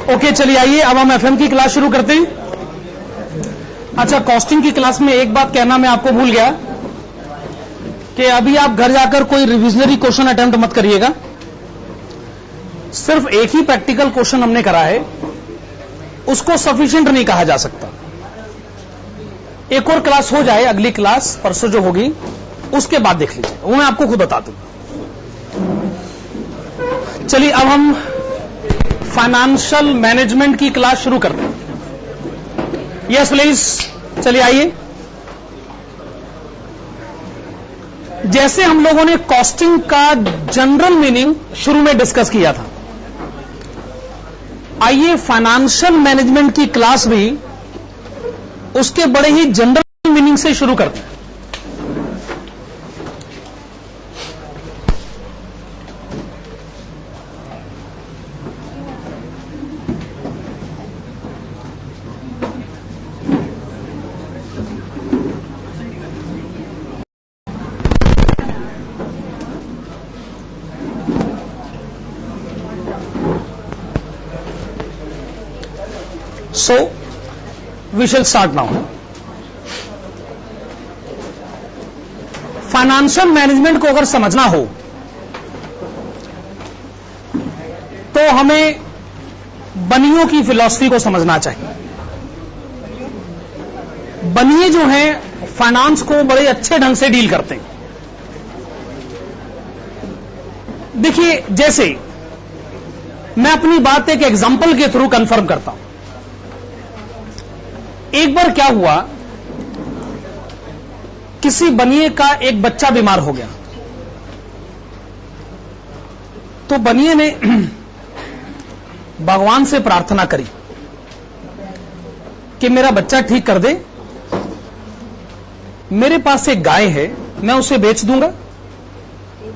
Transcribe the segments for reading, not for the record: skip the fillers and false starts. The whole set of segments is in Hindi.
ओके, चलिए आइए अब हम एफएम की क्लास शुरू करते हैं। अच्छा, कॉस्टिंग की क्लास में एक बात कहना मैं आपको भूल गया कि अभी आप घर जाकर कोई रिविजनरी क्वेश्चन अटेम्प्ट मत करिएगा। सिर्फ एक ही प्रैक्टिकल क्वेश्चन हमने करा है, उसको सफिशिएंट नहीं कहा जा सकता। एक और क्लास हो जाए, अगली क्लास परसों जो होगी उसके बाद देख लीजिए, वो मैं आपको खुद बता दूं। चलिए अब हम फाइनेंशियल मैनेजमेंट की क्लास शुरू करते हैं। यस प्लीज, चलिए आइए। जैसे हम लोगों ने कॉस्टिंग का जनरल मीनिंग शुरू में डिस्कस किया था, आइए फाइनेंशियल मैनेजमेंट की क्लास भी उसके बड़े ही जनरल मीनिंग से शुरू करते हैं। So, we shall start now. Financial management को अगर समझना हो तो हमें बनियों की फिलॉसफी को समझना चाहिए। बनिए जो हैं फाइनेंस को बड़े अच्छे ढंग से डील करते हैं। देखिए, जैसे मैं अपनी बात एक एग्जांपल के थ्रू कंफर्म करता हूं। एक बार क्या हुआ, किसी बनिए का एक बच्चा बीमार हो गया, तो बनिए ने भगवान से प्रार्थना करी कि मेरा बच्चा ठीक कर दे। मेरे पास एक गाय है, मैं उसे बेच दूंगा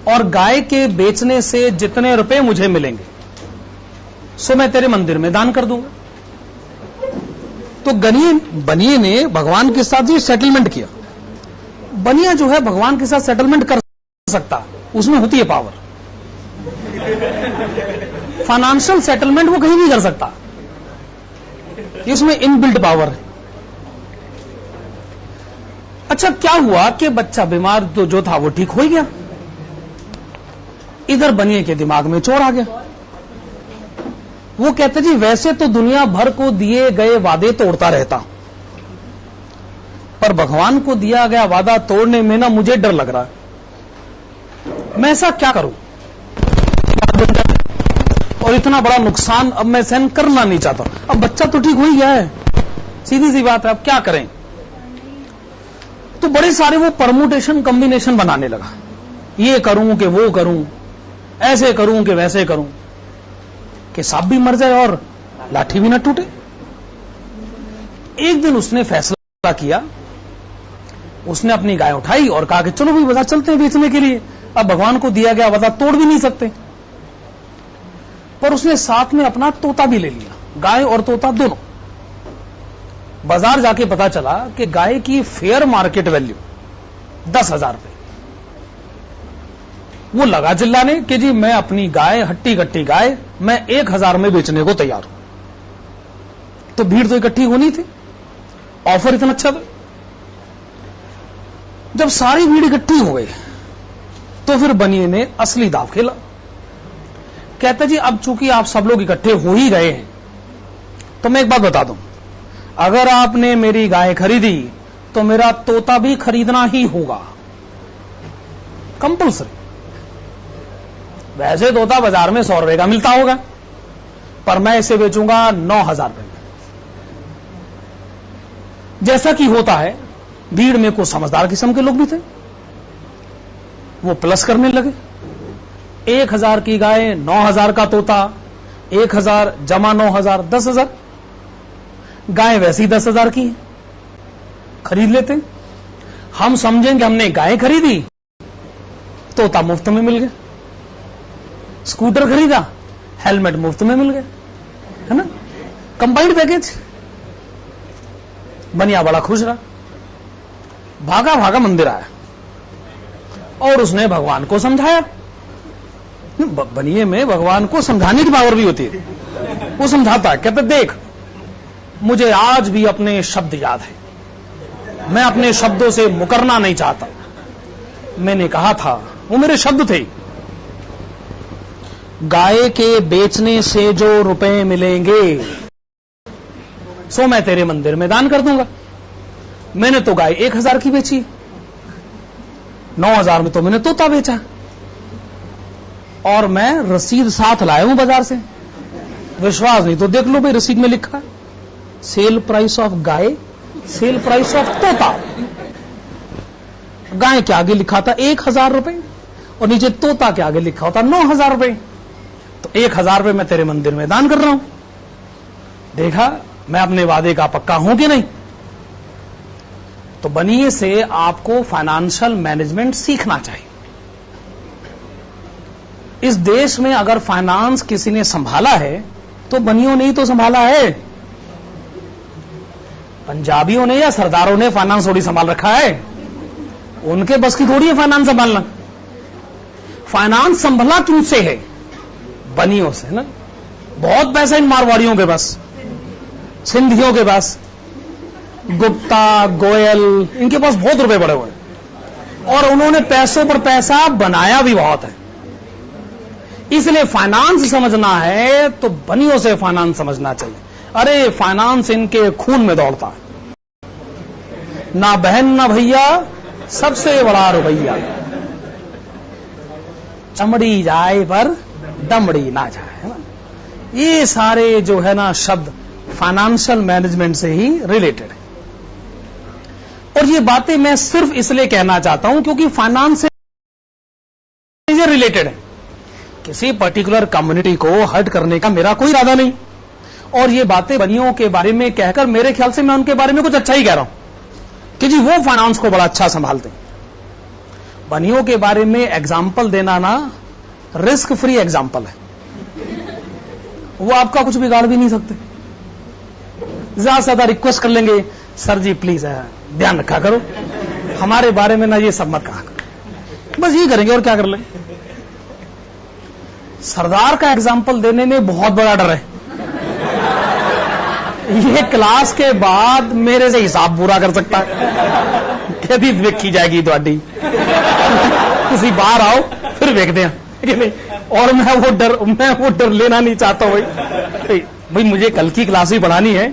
और गाय के बेचने से जितने रुपए मुझे मिलेंगे सो मैं तेरे मंदिर में दान कर दूंगा। तो बनिए ने भगवान के साथ ये सेटलमेंट किया। बनिया जो है भगवान के साथ सेटलमेंट कर सकता, उसमें होती है पावर। फाइनेंशियल सेटलमेंट वो कहीं नहीं कर सकता, इसमें इनबिल्ट पावर है। अच्छा, क्या हुआ कि बच्चा बीमार तो जो था वो ठीक हो ही गया। इधर बनिए के दिमाग में चोर आ गया। वो कहते जी वैसे तो दुनिया भर को दिए गए वादे तोड़ता रहता, पर भगवान को दिया गया वादा तोड़ने में ना मुझे डर लग रहा है। मैं ऐसा क्या करूं, और इतना बड़ा नुकसान अब मैं सहन करना नहीं चाहता। अब बच्चा तो ठीक हो ही गया है, सीधी सी बात है, अब क्या करें। तो बड़े सारे वो परमुटेशन कॉम्बिनेशन बनाने लगा, ये करूं कि वो करूं, ऐसे करूं कि वैसे करूं, कि सांप भी मर जाए और लाठी भी ना टूटे। एक दिन उसने फैसला किया, उसने अपनी गाय उठाई और कहा कि चलो भाई बाजार चलते हैं बेचने के लिए। अब भगवान को दिया गया वादा तोड़ भी नहीं सकते, पर उसने साथ में अपना तोता भी ले लिया, गाय और तोता दोनों। बाजार जाके पता चला कि गाय की फेयर मार्केट वैल्यू 10,000 रुपए। वो लगा चिल्लाने कि जी मैं अपनी गाय, हट्टी कट्टी गाय, मैं 1,000 में बेचने को तैयार हूं। तो भीड़ तो इकट्ठी होनी थी, ऑफर इतना अच्छा था। जब सारी भीड़ इकट्ठी हो गई तो फिर बनिए ने असली दाव खेला। कहते जी अब चूंकि आप सब लोग इकट्ठे हो ही गए हैं तो मैं एक बात बता दूं, अगर आपने मेरी गाय खरीदी तो मेरा तोता भी खरीदना ही होगा, कंपल्सरी। वैसे तोता बाजार में 100 रुपए का मिलता होगा, पर मैं इसे बेचूंगा 9,000 रुपए में। जैसा कि होता है, भीड़ में कुछ समझदार किस्म के लोग भी थे, वो प्लस करने लगे। 1,000 की गाय, 9,000 का तोता, 1,000 जमा 9,000, 10,000। गाय वैसी 10,000 की है, खरीद लेते। हम समझेंगे हमने गाय खरीदी, तोता मुफ्त में मिल गया। स्कूटर खरीदा, हेलमेट मुफ्त में मिल गया, है ना, कंबाइंड पैकेज। बनिया बड़ा खुश रहा, भागा भागा मंदिर आया और उसने भगवान को समझाया। बनिए में भगवान को समझाने की पावर भी होती है। वो समझाता है, कहते देख मुझे आज भी अपने शब्द याद है, मैं अपने शब्दों से मुकरना नहीं चाहता। मैंने कहा था, वो मेरे शब्द थे, गाय के बेचने से जो रुपए मिलेंगे सो मैं तेरे मंदिर में दान कर दूंगा। मैंने तो गाय 1000 की बेची, 9000 में तो मैंने तोता बेचा, और मैं रसीद साथ लाया हूं बाजार से। विश्वास नहीं तो देख लो भाई, रसीद में लिखा है sale price of guy, sale price of तोता। गाय के आगे लिखा था 1000 रुपए और नीचे तोता के आगे लिखा होता 9000 रुपए। तो 1000 रुपए मैं तेरे मंदिर में दान कर रहा हूं। देखा मैं अपने वादे का पक्का हूं कि नहीं? तो बनिए से आपको फाइनेंशियल मैनेजमेंट सीखना चाहिए। इस देश में अगर फाइनेंस किसी ने संभाला है तो बनियों ने ही तो संभाला है। पंजाबियों ने या सरदारों ने फाइनेंस थोड़ी संभाल रखा है, उनके बस की थोड़ी है फाइनेंस संभालना। फाइनेंस संभला किनसे है? बनियों से ना। बहुत पैसा इन मारवाड़ियों के पास, सिंधियों के पास, गुप्ता, गोयल, इनके पास बहुत रुपए पड़े हुए हैं और उन्होंने पैसों पर पैसा बनाया भी बहुत है। इसलिए फाइनेंस समझना है तो बनियों से फाइनेंस समझना चाहिए। अरे फाइनेंस इनके खून में दौड़ता है, ना बहन ना भैया, सबसे बड़ा रुपया। चमड़ी जाए पर दमड़ी ना जाए, है ना। ये सारे जो है ना शब्द फाइनेंशियल मैनेजमेंट से ही रिलेटेड है। और ये बातें मैं सिर्फ इसलिए कहना चाहता हूं क्योंकि फाइनेंस से रिलेटेड है। किसी पर्टिकुलर कम्युनिटी को हर्ट करने का मेरा कोई इरादा नहीं, और ये बातें बनियों के बारे में कहकर मेरे ख्याल से मैं उनके बारे में कुछ अच्छा ही कह रहा हूं कि जी वो फाइनेंस को बड़ा अच्छा संभालते हैं। बनियों के बारे में एग्जाम्पल देना ना रिस्क फ्री एग्जाम्पल है, वो आपका कुछ बिगाड़ भी नहीं सकते। ज्यादा से ज्यादा रिक्वेस्ट कर लेंगे, सर जी प्लीज ध्यान रखा करो, हमारे बारे में ना ये सब मत कहा करो, बस यही करेंगे और क्या कर लें। सरदार का एग्जाम्पल देने में बहुत बड़ा डर है। ये क्लास के बाद मेरे से हिसाब पूरा कर सकता है, कहती देखी जाएगी ਤੁਹਾਡੀ, किसी बाहर आओ फिर देखते हैं। और मैं वो डर लेना नहीं चाहता भाई मुझे कल की क्लास ही पढ़ानी है,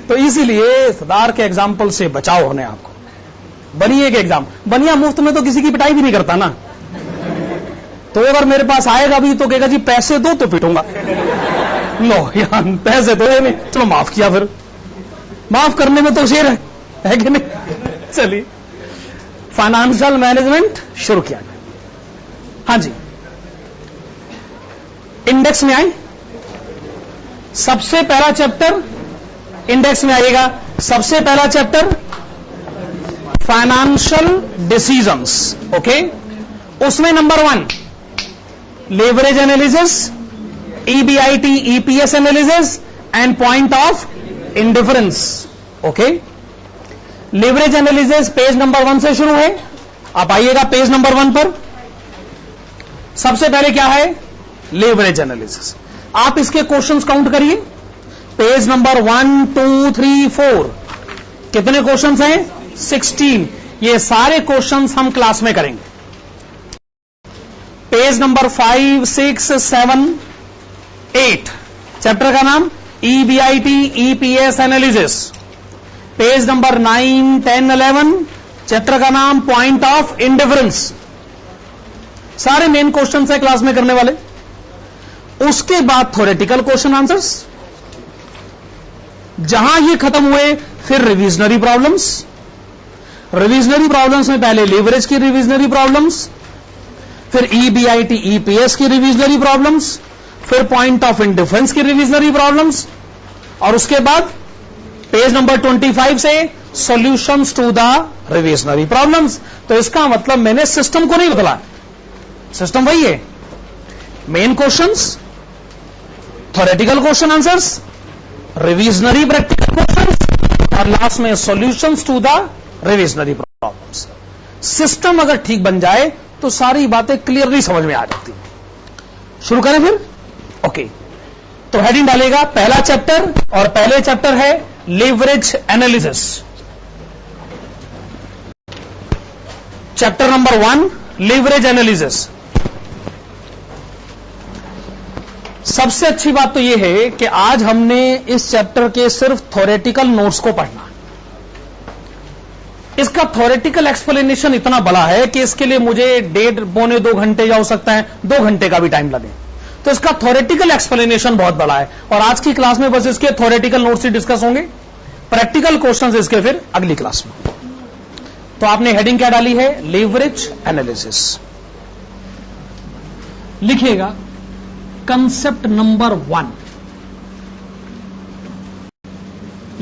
तो इसीलिए सरदार के एग्जाम्पल से बचाओ होने आपको। बनिए के एग्जाम, बनिया मुफ्त में तो किसी की पिटाई भी नहीं करता ना, तो अगर मेरे पास आएगा भी तो कहेगा जी पैसे दो तो पिटूंगा। लो यार पैसे दो नहीं, चलो माफ किया, फिर माफ करने में तो शेर है कि नहीं। चलिए फाइनेंशियल मैनेजमेंट शुरू किया गया। हाँ जी, इंडेक्स में आए, सबसे पहला चैप्टर इंडेक्स में आएगा। सबसे पहला चैप्टर फाइनेंशियल डिसीजंस, ओके। उसमें number 1 leverage analysis, EBIT EPS analysis and point of indifference, okay. Leverage analysis page number 1 से शुरू है। आप आइएगा पेज नंबर 1 पर। सबसे पहले क्या है? Leverage analysis. आप इसके क्वेश्चंस काउंट करिए, पेज नंबर 1 2 3 4 कितने क्वेश्चंस हैं? 16। ये सारे क्वेश्चंस हम क्लास में करेंगे। पेज नंबर 5 6 7 8 चैप्टर का नाम EBIT EPS analysis. Page number 9 10 11 chapter का नाम पॉइंट ऑफ इंडिफरेंस। सारे मेन क्वेश्चंस है क्लास में करने वाले। उसके बाद थ्योरेटिकल क्वेश्चन आंसर्स, जहां ये खत्म हुए फिर रिविजनरी प्रॉब्लम्स। रिविजनरी प्रॉब्लम्स में पहले लीवरेज की रिविजनरी प्रॉब्लम्स, फिर EBIT EPS की रिविजनरी प्रॉब्लम्स, फिर पॉइंट ऑफ इंडिफरेंस की रिविजनरी प्रॉब्लम्स, और उसके बाद पेज नंबर 25 से solutions to the revisionary problems. तो इसका मतलब मैंने सिस्टम को नहीं बदला, सिस्टम वही है। Main questions, theoretical question answers, revisionary practical questions, और लास्ट में solutions to the revisionary problems. System अगर ठीक बन जाए तो सारी बातें क्लियरली समझ में आ जाती हैं। शुरू करें फिर, ओके। तो हेडिंग डालेगा पहला चैप्टर, और पहले चैप्टर है leverage analysis. Chapter number 1 leverage analysis. सबसे अच्छी बात तो यह है कि आज हमने इस चैप्टर के सिर्फ थ्योरेटिकल नोट्स को पढ़ना। इसका थ्योरेटिकल एक्सप्लेनेशन इतना बड़ा है कि इसके लिए मुझे 1.5-2 घंटे या हो सकता है 2 घंटे का भी टाइम लगे। तो इसका थ्योरेटिकल एक्सप्लेनेशन बहुत बड़ा है, और आज की क्लास में बस इसके थ्योरेटिकल नोट्स ही डिस्कस होंगे, प्रैक्टिकल क्वेश्चंस इसके फिर अगली क्लास में। तो आपने हेडिंग क्या डाली है? Leverage analysis. लिखिएगा कंसेप्ट नंबर 1,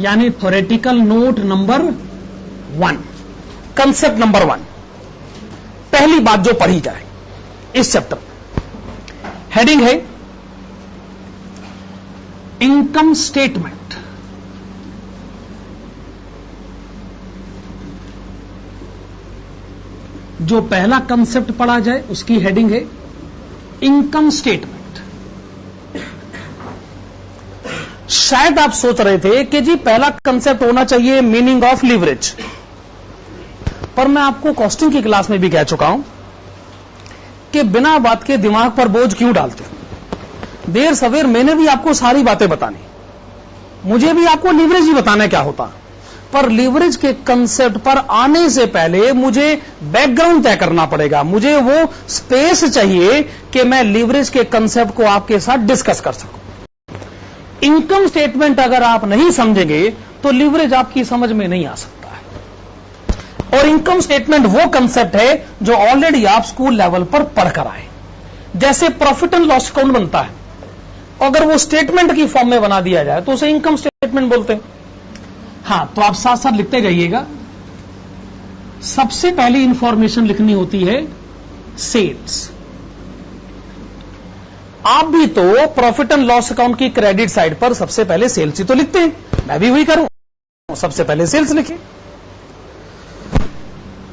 यानी theoretical note number 1, concept number 1। पहली बात जो पढ़ी जाए इस चैप्टर में, हेडिंग है इनकम स्टेटमेंट। जो पहला कंसेप्ट पढ़ा जाए उसकी हेडिंग है इनकम स्टेटमेंट। शायद आप सोच रहे थे कि जी पहला कंसेप्ट होना चाहिए मीनिंग ऑफ लीवरेज, पर मैं आपको कॉस्टिंग की क्लास में भी कह चुका हूं कि बिना बात के दिमाग पर बोझ क्यों डालते। देर सवेर मैंने भी आपको सारी बातें बतानी, मुझे भी आपको लीवरेज ही बताना क्या होता, पर लीवरेज के कंसेप्ट पर आने से पहले मुझे बैकग्राउंड तय करना पड़ेगा। मुझे वो स्पेस चाहिए कि मैं लीवरेज के कंसेप्ट को आपके साथ डिस्कस कर सकूं। इनकम स्टेटमेंट अगर आप नहीं समझेंगे तो लीवरेज आपकी समझ में नहीं आ सकता है। और इनकम स्टेटमेंट वो कंसेप्ट है जो ऑलरेडी आप स्कूल लेवल पर पढ़ कर आए। जैसे प्रॉफिट एंड लॉस अकाउंट बनता है, अगर वो स्टेटमेंट की फॉर्म में बना दिया जाए तो उसे इनकम स्टेटमेंट बोलते हैं। हां, तो आप साथ साथ लिखते जाइएगा। सबसे पहली इंफॉर्मेशन लिखनी होती है सेल्स। आप भी तो प्रॉफिट एंड लॉस अकाउंट की क्रेडिट साइड पर सबसे पहले सेल्स ही तो लिखते हैं, मैं भी वही करूं, सबसे पहले सेल्स लिखें।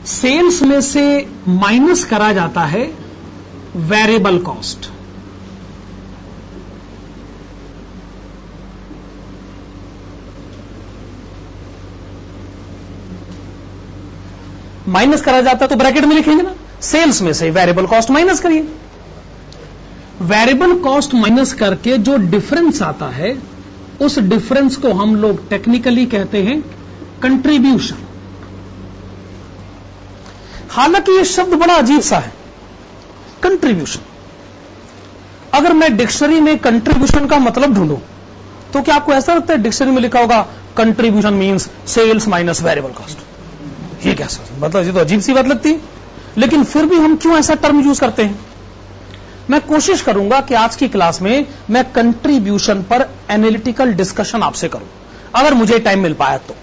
सेल्स में से माइनस करा जाता है वेरिएबल कॉस्ट। माइनस करा जाता है तो ब्रैकेट में लिखेंगे ना, सेल्स में से वेरिएबल कॉस्ट माइनस करिए। वेरिएबल कॉस्ट माइनस करके जो डिफरेंस आता है उस डिफरेंस को हम लोग टेक्निकली कहते हैं कंट्रीब्यूशन। हालांकि यह शब्द बड़ा अजीब सा है, कंट्रीब्यूशन। अगर मैं डिक्शनरी में कंट्रीब्यूशन का मतलब ढूंढूं तो क्या आपको ऐसा लगता है डिक्शनरी में लिखा होगा contribution means sales minus variable cost? ये क्या मतलब, ये तो अजीब सी बात लगती है। लेकिन फिर भी हम क्यों ऐसा टर्म यूज करते हैं? मैं कोशिश करूंगा कि आज की क्लास में मैं कंट्रीब्यूशन पर एनालिटिकल डिस्कशन आपसे करूं, अगर मुझे टाइम मिल पाया तो।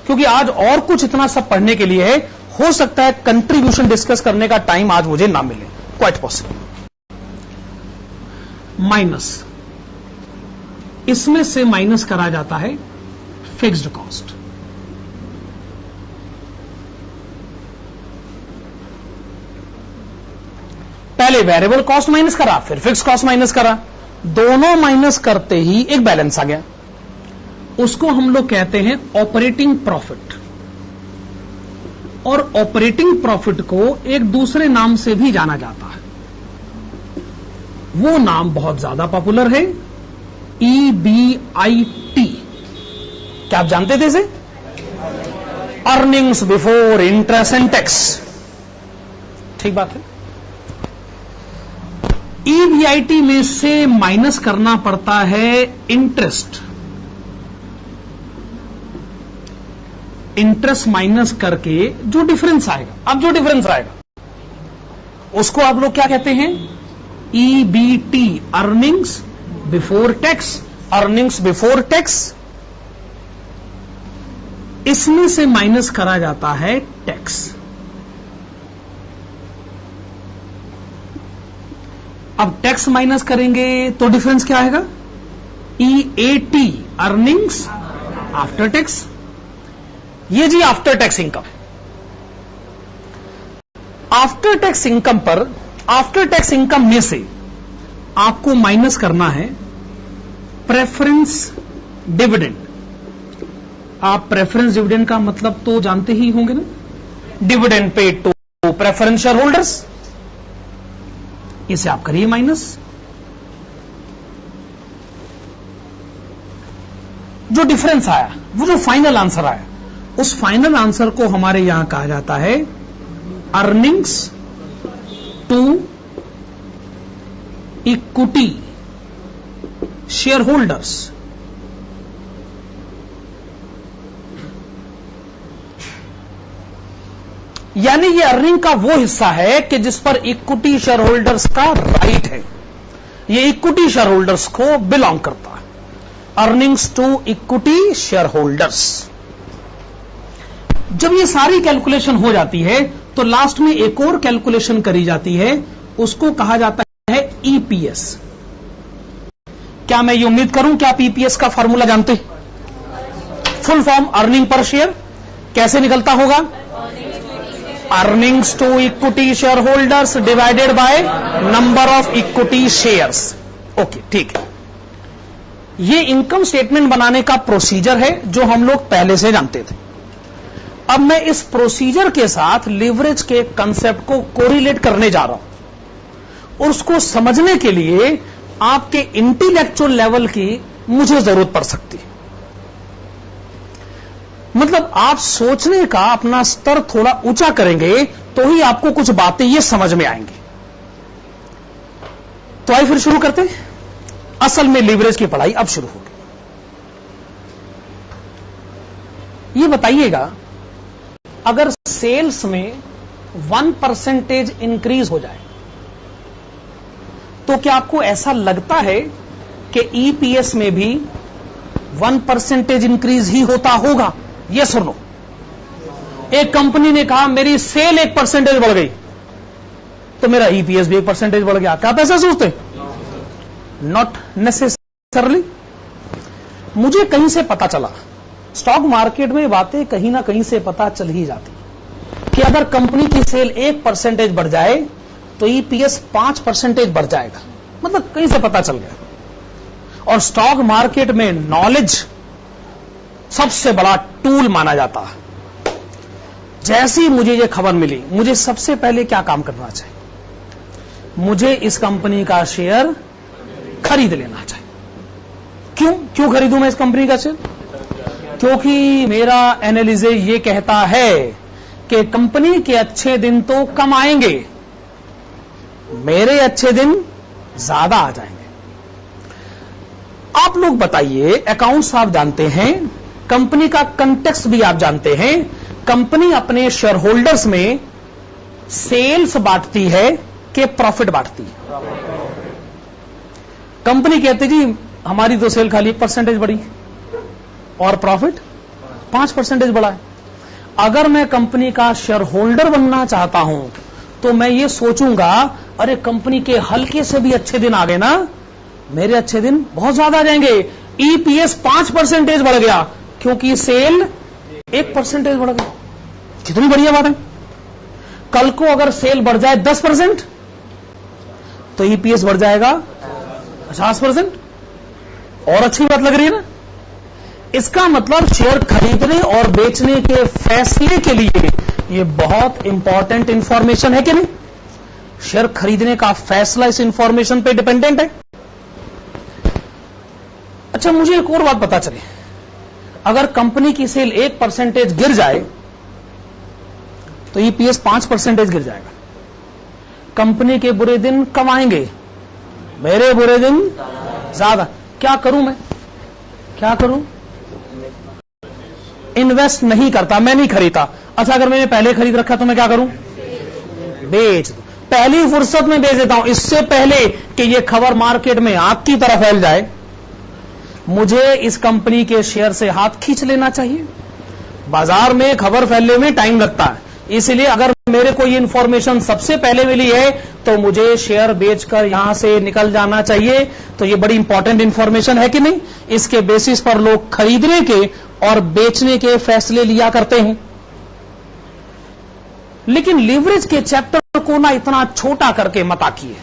क्योंकि आज और कुछ इतना सब पढ़ने के लिए है, हो सकता है कंट्रीब्यूशन डिस्कस करने का टाइम आज मुझे ना मिले, क्वाइट पॉसिबल। माइनस, इसमें से माइनस करा जाता है फिक्स्ड कॉस्ट। पहले वेरिएबल कॉस्ट माइनस करा, फिर फिक्स कॉस्ट माइनस करा, दोनों माइनस करते ही एक बैलेंस आ गया। उसको हम लोग कहते हैं ऑपरेटिंग प्रॉफिट। और ऑपरेटिंग प्रॉफिट को एक दूसरे नाम से भी जाना जाता है, वो नाम बहुत ज्यादा पॉपुलर है, EBIT। क्या आप जानते थे इसे? Earnings before interest and tax. ठीक बात है। EBIT में से माइनस करना पड़ता है इंटरेस्ट। इंटरेस्ट माइनस करके जो डिफरेंस आएगा, अब जो डिफरेंस आएगा उसको आप लोग क्या कहते हैं? EBT, earnings before tax. Earnings before tax, इसमें से माइनस करा जाता है टैक्स। अब टैक्स माइनस करेंगे तो डिफरेंस क्या आएगा? EAT, earnings after tax. ये जी after tax income. After tax income पर, आफ्टर टैक्स इनकम में से आपको माइनस करना है प्रेफरेंस डिविडेंड। आप प्रेफरेंस डिविडेंड का मतलब तो जानते ही होंगे ना, dividend paid to preference share holders. इसे आप करिए माइनस। जो डिफरेंस आया, वो जो फाइनल आंसर आया, उस फाइनल आंसर को हमारे यहां कहा जाता है earnings to equity share holders. यानी ये अर्निंग का वो हिस्सा है कि जिस पर इक्विटी शेयर होल्डर्स का राइट है, ये इक्विटी शेयर होल्डर्स को बिलोंग करता है। Earnings to equity share holders. जब ये सारी कैलकुलेशन हो जाती है तो लास्ट में एक और कैलकुलेशन करी जाती है, उसको कहा जाता है ईपीएस। क्या मैं ये उम्मीद करूं कि आप ईपीएस का फॉर्मूला जानते हैं? Full form earning per share कैसे निकलता होगा? Earnings to equity share holders divided by number of equity shares. Okay, ठीक है। ये इनकम स्टेटमेंट बनाने का प्रोसीजर है जो हम लोग पहले से जानते थे। अब मैं इस प्रोसीजर के साथ लिवरेज के कंसेप्ट को कोरिलेट करने जा रहा हूं, और उसको समझने के लिए आपके इंटेलेक्चुअल लेवल की मुझे जरूरत पड़ सकती है। मतलब आप सोचने का अपना स्तर थोड़ा ऊंचा करेंगे तो ही आपको कुछ बातें ये समझ में आएंगी। तो आइए फिर शुरू करते हैं। असल में लीवरेज की पढ़ाई अब शुरू होगी। ये बताइएगा, अगर सेल्स में 1% इंक्रीज हो जाए तो क्या आपको ऐसा लगता है कि ईपीएस में भी 1% इंक्रीज ही होता होगा? यस और नो? एक कंपनी ने कहा मेरी सेल 1% बढ़ गई तो मेरा ईपीएस भी 1% बढ़ गया। क्या आप ऐसा सोचते? Not necessarily. मुझे कहीं से पता चला, स्टॉक मार्केट में बातें कहीं ना कहीं से पता चल ही जाती कि अगर कंपनी की सेल 1% बढ़ जाए तो ईपीएस 5% बढ़ जाएगा। मतलब कहीं से पता चल गया। और स्टॉक मार्केट में नॉलेज सबसे बड़ा टूल माना जाता है। जैसी मुझे ये खबर मिली, मुझे सबसे पहले क्या काम करना चाहिए? मुझे इस कंपनी का शेयर खरीद लेना चाहिए। क्यों खरीदूं मैं इस कंपनी का शेयर? क्योंकि मेरा एनालिसिस ये कहता है कि कंपनी के अच्छे दिन तो कम आएंगे, मेरे अच्छे दिन ज्यादा आ जाएंगे। आप लोग बताइए, अकाउंट्स आप जानते हैं, कंपनी का कंटेक्स्ट भी आप जानते हैं। कंपनी अपने शेयर होल्डर्स में सेल्स बांटती है कि प्रॉफिट बांटती है? कंपनी कहती जी हमारी तो सेल खाली 1% बढ़ी और प्रॉफिट 5% बढ़ा है। अगर मैं कंपनी का शेयर होल्डर बनना चाहता हूं तो मैं ये सोचूंगा, अरे कंपनी के हल्के से भी अच्छे दिन आ गए ना, मेरे अच्छे दिन बहुत ज्यादा आ जाएंगे। ईपीएस 5% बढ़ गया क्योंकि सेल 1% बढ़ गई। कितनी बढ़िया बात है। कल को अगर सेल बढ़ जाए 10% तो ईपीएस बढ़ जाएगा 50%। और अच्छी बात लग रही है ना? इसका मतलब शेयर खरीदने और बेचने के फैसले के लिए यह बहुत इंपॉर्टेंट इंफॉर्मेशन है कि नहीं? शेयर खरीदने का फैसला इस इंफॉर्मेशन पे डिपेंडेंट है। अच्छा, मुझे एक और बात पता चली, अगर कंपनी की सेल 1% गिर जाए तो ईपीएस 5% गिर जाएगा। कंपनी के बुरे दिन कम आएंगे, मेरे बुरे दिन ज्यादा। क्या करूं मैं? क्या करूं? इन्वेस्ट नहीं करता, मैं नहीं खरीदता। अच्छा, अगर मैंने पहले खरीद रखा तो मैं क्या करूं? बेच दूं। पहली फुर्सत में बेच देता हूं, इससे पहले कि यह खबर मार्केट में आग की तरह फैल जाए। मुझे इस कंपनी के शेयर से हाथ खींच लेना चाहिए। बाजार में खबर फैलने में टाइम लगता है, इसलिए अगर मेरे को ये इंफॉर्मेशन सबसे पहले मिली है तो मुझे शेयर बेचकर यहां से निकल जाना चाहिए। तो ये बड़ी इंपॉर्टेंट इंफॉर्मेशन है कि नहीं? इसके बेसिस पर लोग खरीदने के और बेचने के फैसले लिया करते हैं। लेकिन लीवरेज के चैप्टर को ना इतना छोटा करके मत आकिए।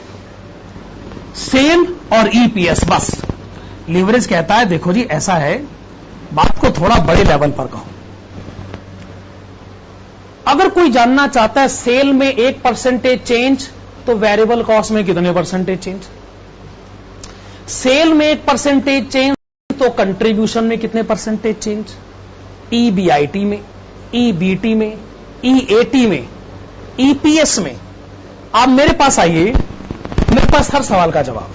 सेल और ईपीएस बस, लीवरेज कहता है देखो जी ऐसा है, बात को थोड़ा बड़े लेवल पर कहो। अगर कोई जानना चाहता है सेल में 1% चेंज तो वेरिएबल कॉस्ट में कितने परसेंटेज चेंज, सेल में 1% चेंज तो कंट्रीब्यूशन में कितने परसेंटेज चेंज, ईबीआईटी में, ईबीटी में, ईएटी में, ईपीएस में। आप मेरे पास आइए, मेरे पास हर सवाल का जवाब।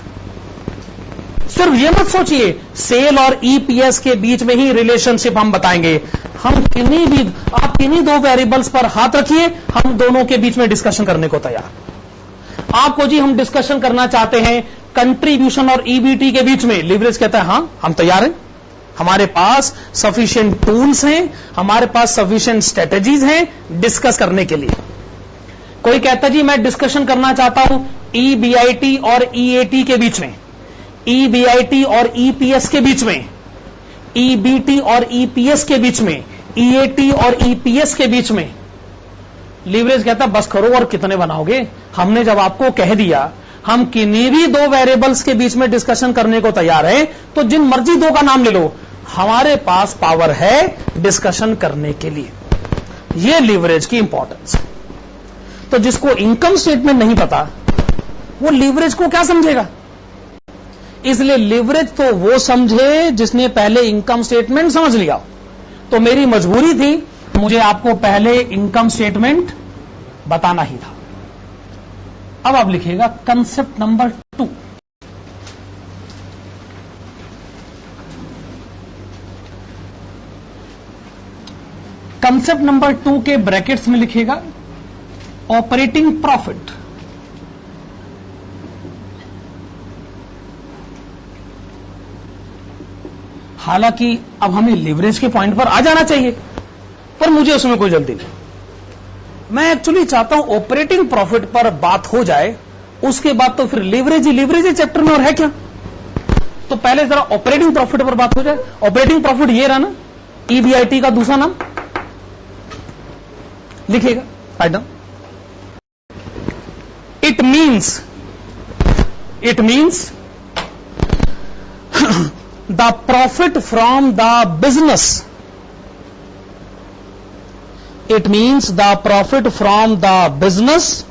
सिर्फ ये मत सोचिए सेल और ईपीएस के बीच में ही रिलेशनशिप हम बताएंगे। हम आप किन्हीं दो वेरिएबल्स पर हाथ रखिए, हम दोनों के बीच में डिस्कशन करने को तैयार। आपको जी हम डिस्कशन करना चाहते हैं कंट्रीब्यूशन और ईबीटी के बीच में, लीवरेज कहता है हां हम तैयार हैं, हमारे पास सफिशिएंट टूल्स हैं, हमारे पास सफिशिएंट स्ट्रेटेजीज हैं डिस्कस करने के लिए। कोई कहता है जी मैं डिस्कशन करना चाहता हूं ईबीआईटी और ईएटी के बीच में, ईबीआईटी और ईपीएस के बीच में, ईबीटी और ईपीएस के बीच में, ईएटी और ईपीएस के बीच में। लीवरेज कहता बस करो और कितने बनाओगे, हमने जब आपको कह दिया हम किन्हीं भी दो वेरिएबल्स के बीच में डिस्कशन करने को तैयार हैं, तो जिन मर्जी दो का नाम ले लो, हमारे पास पावर है डिस्कशन करने के लिए। यह लीवरेज की इंपॉर्टेंस है। तो जिसको इनकम स्टेटमेंट नहीं पता वो लीवरेज को क्या समझेगा, इसलिए लीवरेज तो वो समझे जिसने पहले इनकम स्टेटमेंट समझ लिया। तो मेरी मजबूरी थी, मुझे आपको पहले इनकम स्टेटमेंट बताना ही था। अब आप लिखिएगा कंसेप्ट नंबर 2। कंसेप्ट नंबर 2 के ब्रैकेट्स में लिखिएगा ऑपरेटिंग प्रॉफिट। हालांकि अब हमें लीवरेज के पॉइंट पर आ जाना चाहिए, पर मुझे उसमें कोई जल्दी नहीं। मैं एक्चुअली चाहता हूं ऑपरेटिंग प्रॉफिट पर बात हो जाए, उसके बाद तो फिर लीवरेज चैप्टर में और है क्या। तो पहले जरा ऑपरेटिंग प्रॉफिट पर बात हो जाए। ऑपरेटिंग प्रॉफिट ये रहा ना, ईबीआईटी का दूसरा नाम लिखिएगा, write down. It means the profit from the business. It means the profit from the business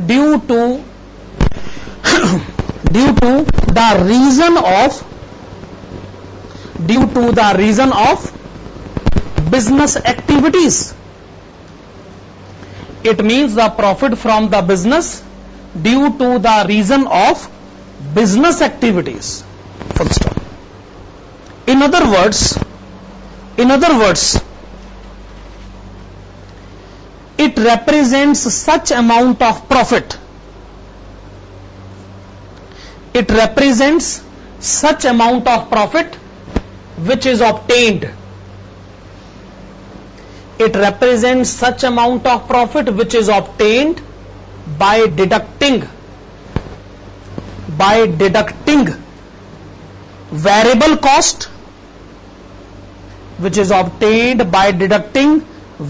due to the reason of business activities. It means the profit from the business due to the reason of business activities. Full stop. In other words, it represents such amount of profit. It represents such amount of profit which is obtained. It represents such amount of profit which is obtained by deducting variable cost, which is obtained by deducting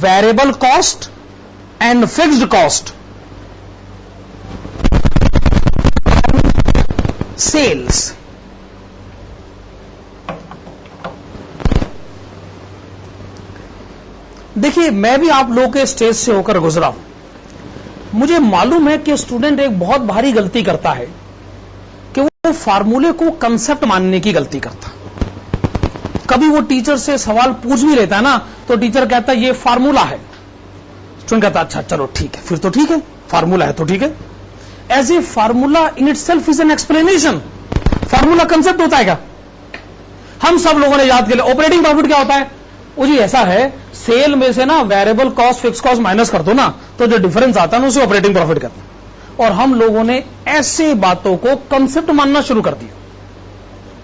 variable cost and fixed cost sales. देखिए मैं भी आप लोगों के स्टेज से होकर गुजरा हूं, मुझे मालूम है कि स्टूडेंट एक बहुत भारी गलती करता है कि वो फार्मूले को कंसेप्ट मानने की गलती करता। कभी वो टीचर से सवाल पूछ भी लेता है ना, तो टीचर कहता है ये फार्मूला है, स्टूडेंट कहता अच्छा चलो ठीक है, फिर तो ठीक है, फार्मूला है तो ठीक है। As a formula in itself is an explanation. Formula concept होता है क्या? हम सब लोगों ने याद किया ऑपरेटिंग प्रॉफिट क्या होता है, वो जी ऐसा है सेल में से ना variable cost fix cost minus कर दो ना, तो जो डिफरेंस आता है ना उसे ऑपरेटिंग प्रॉफिट कहते हैं। और हम लोगों ने ऐसे बातों को कंसेप्ट मानना शुरू कर दिया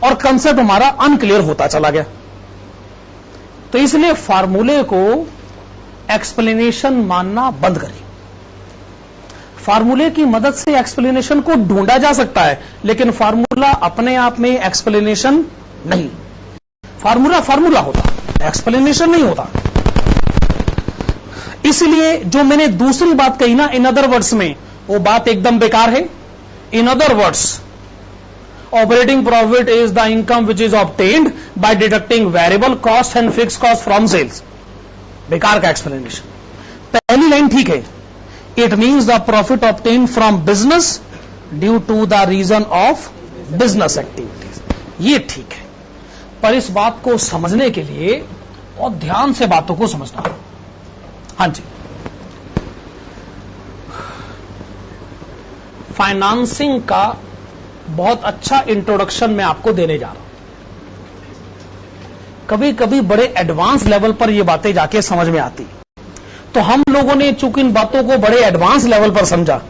और कंसेप्ट हमारा अनक्लियर होता चला गया। तो इसलिए फार्मूले को एक्सप्लेनेशन मानना बंद करिए। फार्मूले की मदद से एक्सप्लेनेशन को ढूंढा जा सकता है, लेकिन फार्मूला अपने आप में एक्सप्लेनेशन नहीं। फार्मूला होता, एक्सप्लेनेशन नहीं होता। इसलिए जो मैंने दूसरी बात कही ना इन अदर वर्ड्स में, वो बात एकदम बेकार है। In other words operating profit is the income which is obtained by deducting variable cost and fix cost from sales. बेकार का एक्सप्लेनेशन। पहली लाइन ठीक है, it means the profit obtained from business due to the reason of business activities, ये ठीक है। पर इस बात को समझने के लिए और ध्यान से बातों को समझना है। हां जी, फाइनेंसिंग का बहुत अच्छा इंट्रोडक्शन मैं आपको देने जा रहा हूं। कभी कभी बड़े एडवांस लेवल पर ये बातें जाके समझ में आती, तो हम लोगों ने चूंकि इन बातों को बड़े एडवांस लेवल पर समझा,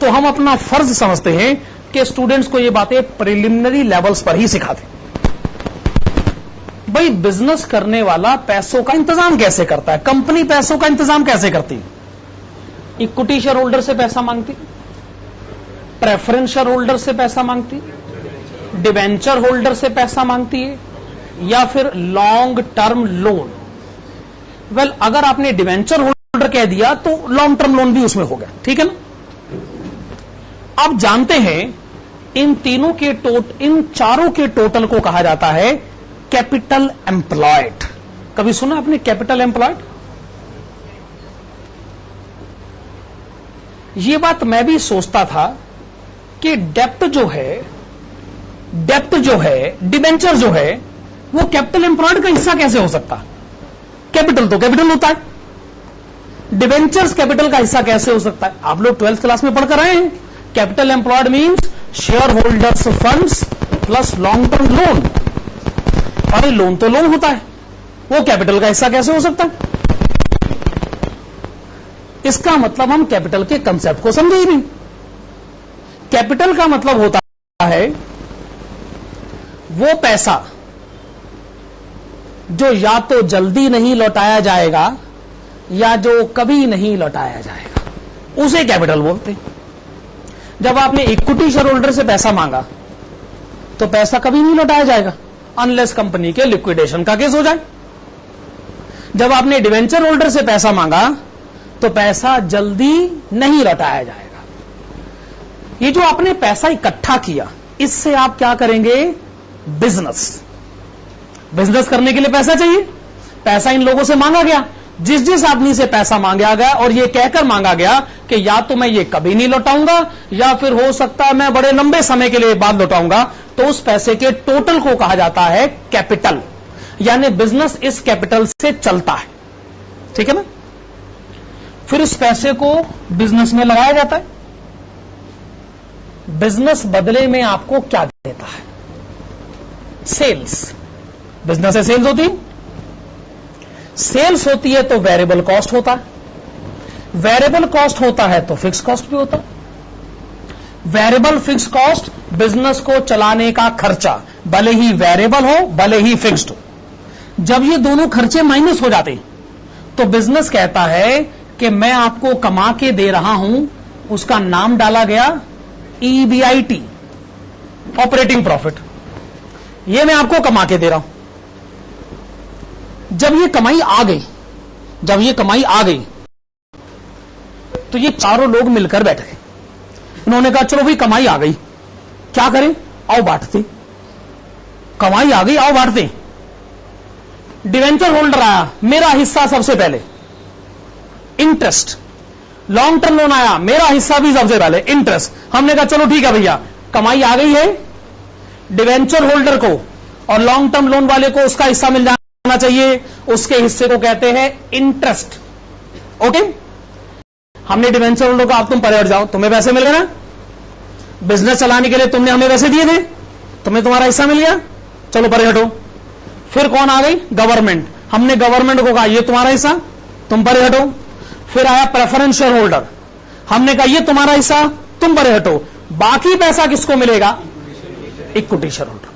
तो हम अपना फर्ज समझते हैं कि स्टूडेंट्स को ये बातें प्रिलिमिनरी लेवल्स पर ही सिखा दें। भाई, बिजनेस करने वाला पैसों का इंतजाम कैसे करता है? कंपनी पैसों का इंतजाम कैसे करती है? इक्विटी शेयर होल्डर से पैसा मांगती, प्रेफरेंस शेयर होल्डर से पैसा मांगती, डिवेंचर होल्डर से पैसा मांगती है, या फिर लॉन्ग टर्म लोन। वेल, अगर आपने डिवेंचर होल्डर कह दिया तो लॉन्ग टर्म लोन भी उसमें हो गया, ठीक है ना। आप जानते हैं इन चारों के टोटल को कहा जाता है कैपिटल एम्प्लॉयड। कभी सुना आपने कैपिटल एम्प्लॉयड? यह बात मैं भी सोचता था कि डेप्ट जो है, डिबेंचर जो है, वो कैपिटल एम्प्लॉयड का हिस्सा कैसे हो सकता? कैपिटल तो कैपिटल होता है, डिबेंचर्स कैपिटल का हिस्सा कैसे हो सकता है? आप लोग 12th क्लास में पढ़कर आए हैं। Capital employed means share holders funds plus long term loan. अरे लोन तो लोन होता है, वो कैपिटल का हिस्सा कैसे हो सकता है? इसका मतलब हम कैपिटल के कंसेप्ट को समझे ही नहीं। कैपिटल का मतलब होता है वो पैसा जो या तो जल्दी नहीं लौटाया जाएगा या जो कभी नहीं लौटाया जाएगा, उसे कैपिटल बोलते हैं। जब आपने इक्विटी शेयर होल्डर से पैसा मांगा तो पैसा कभी नहीं लौटाया जाएगा अनलेस कंपनी के लिक्विडेशन का केस हो जाए। जब आपने डिवेंचर होल्डर से पैसा मांगा तो पैसा जल्दी नहीं लौटाया जाएगा। ये जो आपने पैसा इकट्ठा किया, इससे आप क्या करेंगे? बिजनेस करने के लिए पैसा चाहिए। पैसा इन लोगों से मांगा गया, जिस आदमी से पैसा मांगा गया और ये कहकर मांगा गया कि या तो मैं ये कभी नहीं लौटाऊंगा या फिर हो सकता है मैं बड़े लंबे समय के लिए बाद लौटाऊंगा, तो उस पैसे के टोटल को कहा जाता है कैपिटल। यानी बिजनेस इस कैपिटल से चलता है, ठीक है ना। फिर इस पैसे को बिजनेस में लगाया जाता है। बिजनेस बदले में आपको क्या देता है? सेल्स। बिजनेस से सेल्स होती है। सेल्स होती है तो वेरिएबल कॉस्ट होता है, वेरिएबल कॉस्ट होता है तो फिक्स कॉस्ट भी होता है। वेरिएबल फिक्स कॉस्ट बिजनेस को चलाने का खर्चा, भले ही वेरिएबल हो भले ही फिक्स्ड हो। जब ये दोनों खर्चे माइनस हो जाते तो बिजनेस कहता है कि मैं आपको कमा के दे रहा हूं, उसका नाम डाला गया EBIT, ऑपरेटिंग प्रॉफिट। ये मैं आपको कमा के दे रहा हूं। जब ये कमाई आ गई तो ये चारों लोग मिलकर बैठ गए। उन्होंने कहा चलो भाई कमाई आ गई, क्या करें? आओ बांटते। कमाई आ गई, आओ बांटते। डिवेंचर होल्डर आया, मेरा हिस्सा सबसे पहले, इंटरेस्ट। लॉन्ग टर्म लोन आया, मेरा हिस्सा भी सबसे पहले, इंटरेस्ट। हमने कहा चलो ठीक है भैया, कमाई आ गई है, डिवेंचर होल्डर को और लॉन्ग टर्म लोन वाले को उसका हिस्सा मिल जाना चाहिए, उसके हिस्से को कहते हैं इंटरेस्ट। ओके, हमने डिवेंचर होल्डर को आप तुम परे हट जाओ, तुम्हें पैसे मिल गए ना, बिजनेस चलाने के लिए तुमने हमें पैसे दिए थे, तुम्हें तुम्हारा हिस्सा मिल गया, चलो परे हटो। फिर कौन आ गई? गवर्नमेंट। हमने गवर्नमेंट को कहा ये तुम्हारा हिस्सा, तुम परे हटो। फिर आया प्रेफरेंस शेयर होल्डर, हमने कहा ये तुम्हारा हिस्सा, तुम परे हटो। बाकी पैसा किसको मिलेगा? इक्विटी शेयर होल्डर को।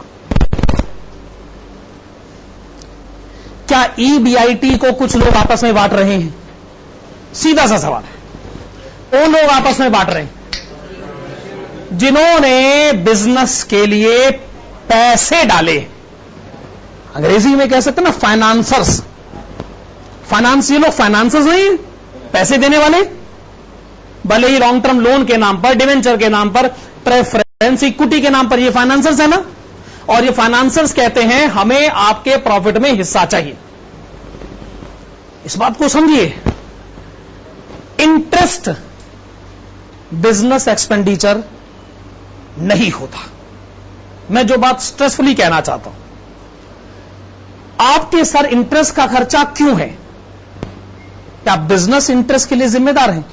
क्या EBIT को कुछ लोग आपस में बांट रहे हैं? सीधा सा सवाल है। वो लोग आपस में बांट रहे हैं जिन्होंने बिजनेस के लिए पैसे डाले। अंग्रेजी में कह सकते हैं ना फाइनेंसर्स। फाइनेंस, ये लोग फाइनेंसर्स नहीं, पैसे देने वाले, भले ही लॉन्ग टर्म लोन के नाम पर, डिवेंचर के नाम पर, प्रेफरेंस बेंस इक्विटी के नाम पर ये फाइनेंसर्स है ना, और ये फाइनेंसर्स कहते हैं हमें आपके प्रॉफिट में हिस्सा चाहिए। इस बात को समझिए, इंटरेस्ट बिजनेस एक्सपेंडिचर नहीं होता। मैं जो बात स्ट्रेसफुली कहना चाहता हूं, आपके सर इंटरेस्ट का खर्चा क्यों है? क्या बिजनेस इंटरेस्ट के लिए जिम्मेदार है?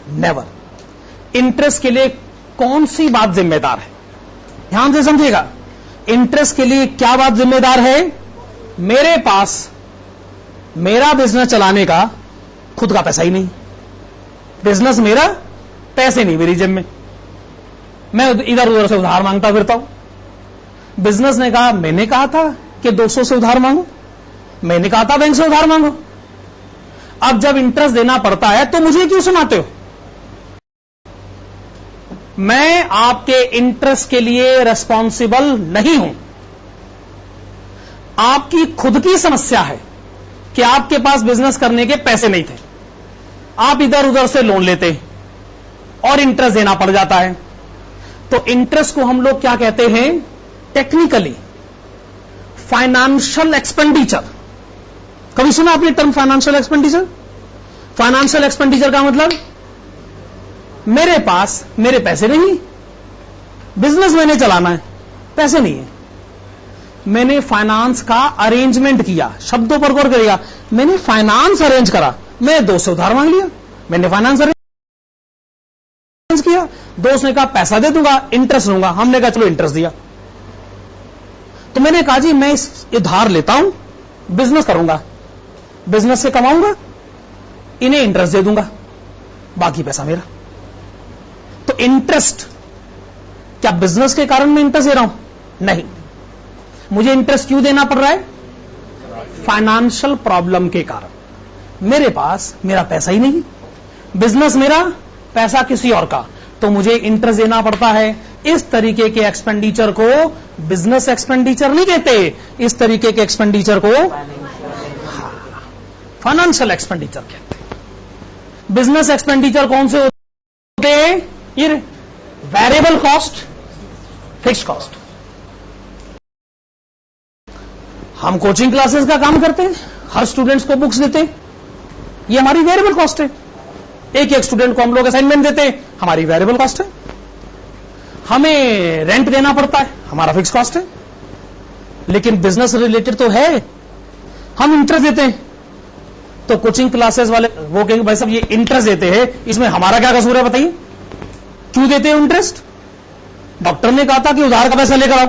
नेवर। इंटरेस्ट के लिए कौन सी बात जिम्मेदार है? ध्यान से समझिएगा, इंटरेस्ट के लिए क्या बात जिम्मेदार है? मेरे पास मेरा बिजनेस चलाने का खुद का पैसा ही नहीं, बिजनेस मेरा, पैसे नहीं मेरी जेब में, मैं इधर उधर से उधार मांगता फिरता हूं। बिजनेस ने कहा, मैंने कहा था कि 200 से उधार मांगो, मैंने कहा था बैंक से उधार मांगो। अब जब इंटरेस्ट देना पड़ता है तो मुझे क्यों सुनाते हो? मैं आपके इंटरेस्ट के लिए रिस्पॉन्सिबल नहीं हूं। आपकी खुद की समस्या है कि आपके पास बिजनेस करने के पैसे नहीं थे, आप इधर उधर से लोन लेते और इंटरेस्ट देना पड़ जाता है। तो इंटरेस्ट को हम लोग क्या कहते हैं? Technically financial expenditure. कभी सुना आपने term financial expenditure? Financial expenditure का मतलब, मेरे पास मेरे पैसे नहीं, बिजनेस मैंने चलाना है, पैसे नहीं है, मैंने फाइनेंस का अरेंजमेंट किया। शब्दों पर गौर करिएगा, मैंने फाइनेंस अरेंज करा, मैं 200 उधार मांग लिया, मैंने फाइनेंस अरेंज किया, दोस्त ने कहा पैसा दे दूंगा, इंटरेस्ट लूंगा, हमने कहा चलो इंटरेस्ट दिया। तो मैंने कहा जी मैं इस उधार लेता हूं, बिजनेस करूंगा, बिजनेस से कमाऊंगा, इन्हें इंटरेस्ट दे दूंगा, बाकी पैसा मेरा। तो इंटरेस्ट, क्या बिजनेस के कारण मैं इंटरेस्ट दे रहा हूं? नहीं। मुझे इंटरेस्ट क्यों देना पड़ रहा है? फाइनेंशियल प्रॉब्लम के कारण। मेरे पास मेरा पैसा ही नहीं, बिजनेस मेरा, पैसा किसी और का, तो मुझे इंटरेस्ट देना पड़ता है। इस तरीके के एक्सपेंडिचर को बिजनेस एक्सपेंडिचर नहीं कहते, इस तरीके के एक्सपेंडिचर को फाइनेंशियल एक्सपेंडिचर कहते हैं। बिजनेस एक्सपेंडिचर कौन से होते हैं? ये वेरिएबल कॉस्ट, फिक्स्ड कॉस्ट। हम कोचिंग क्लासेस का काम करते हैं, हर स्टूडेंट्स को बुक्स देते हैं, ये हमारी वेरिएबल कॉस्ट है। एक एक स्टूडेंट को हम लोग असाइनमेंट देते हैं, हमारी वेरिएबल कॉस्ट है। हमें रेंट देना पड़ता है, हमारा फिक्स कॉस्ट है। लेकिन बिजनेस रिलेटेड तो है, हम इंटरेस्ट देते हैं। तो कोचिंग क्लासेस वाले वो कहेंगे भाई साहब ये इंटरेस्ट देते हैं, इसमें हमारा क्या कसूर है बताइए? क्यों देते हो इंटरेस्ट? डॉक्टर ने कहा था कि उधार का पैसा लेकर आओ,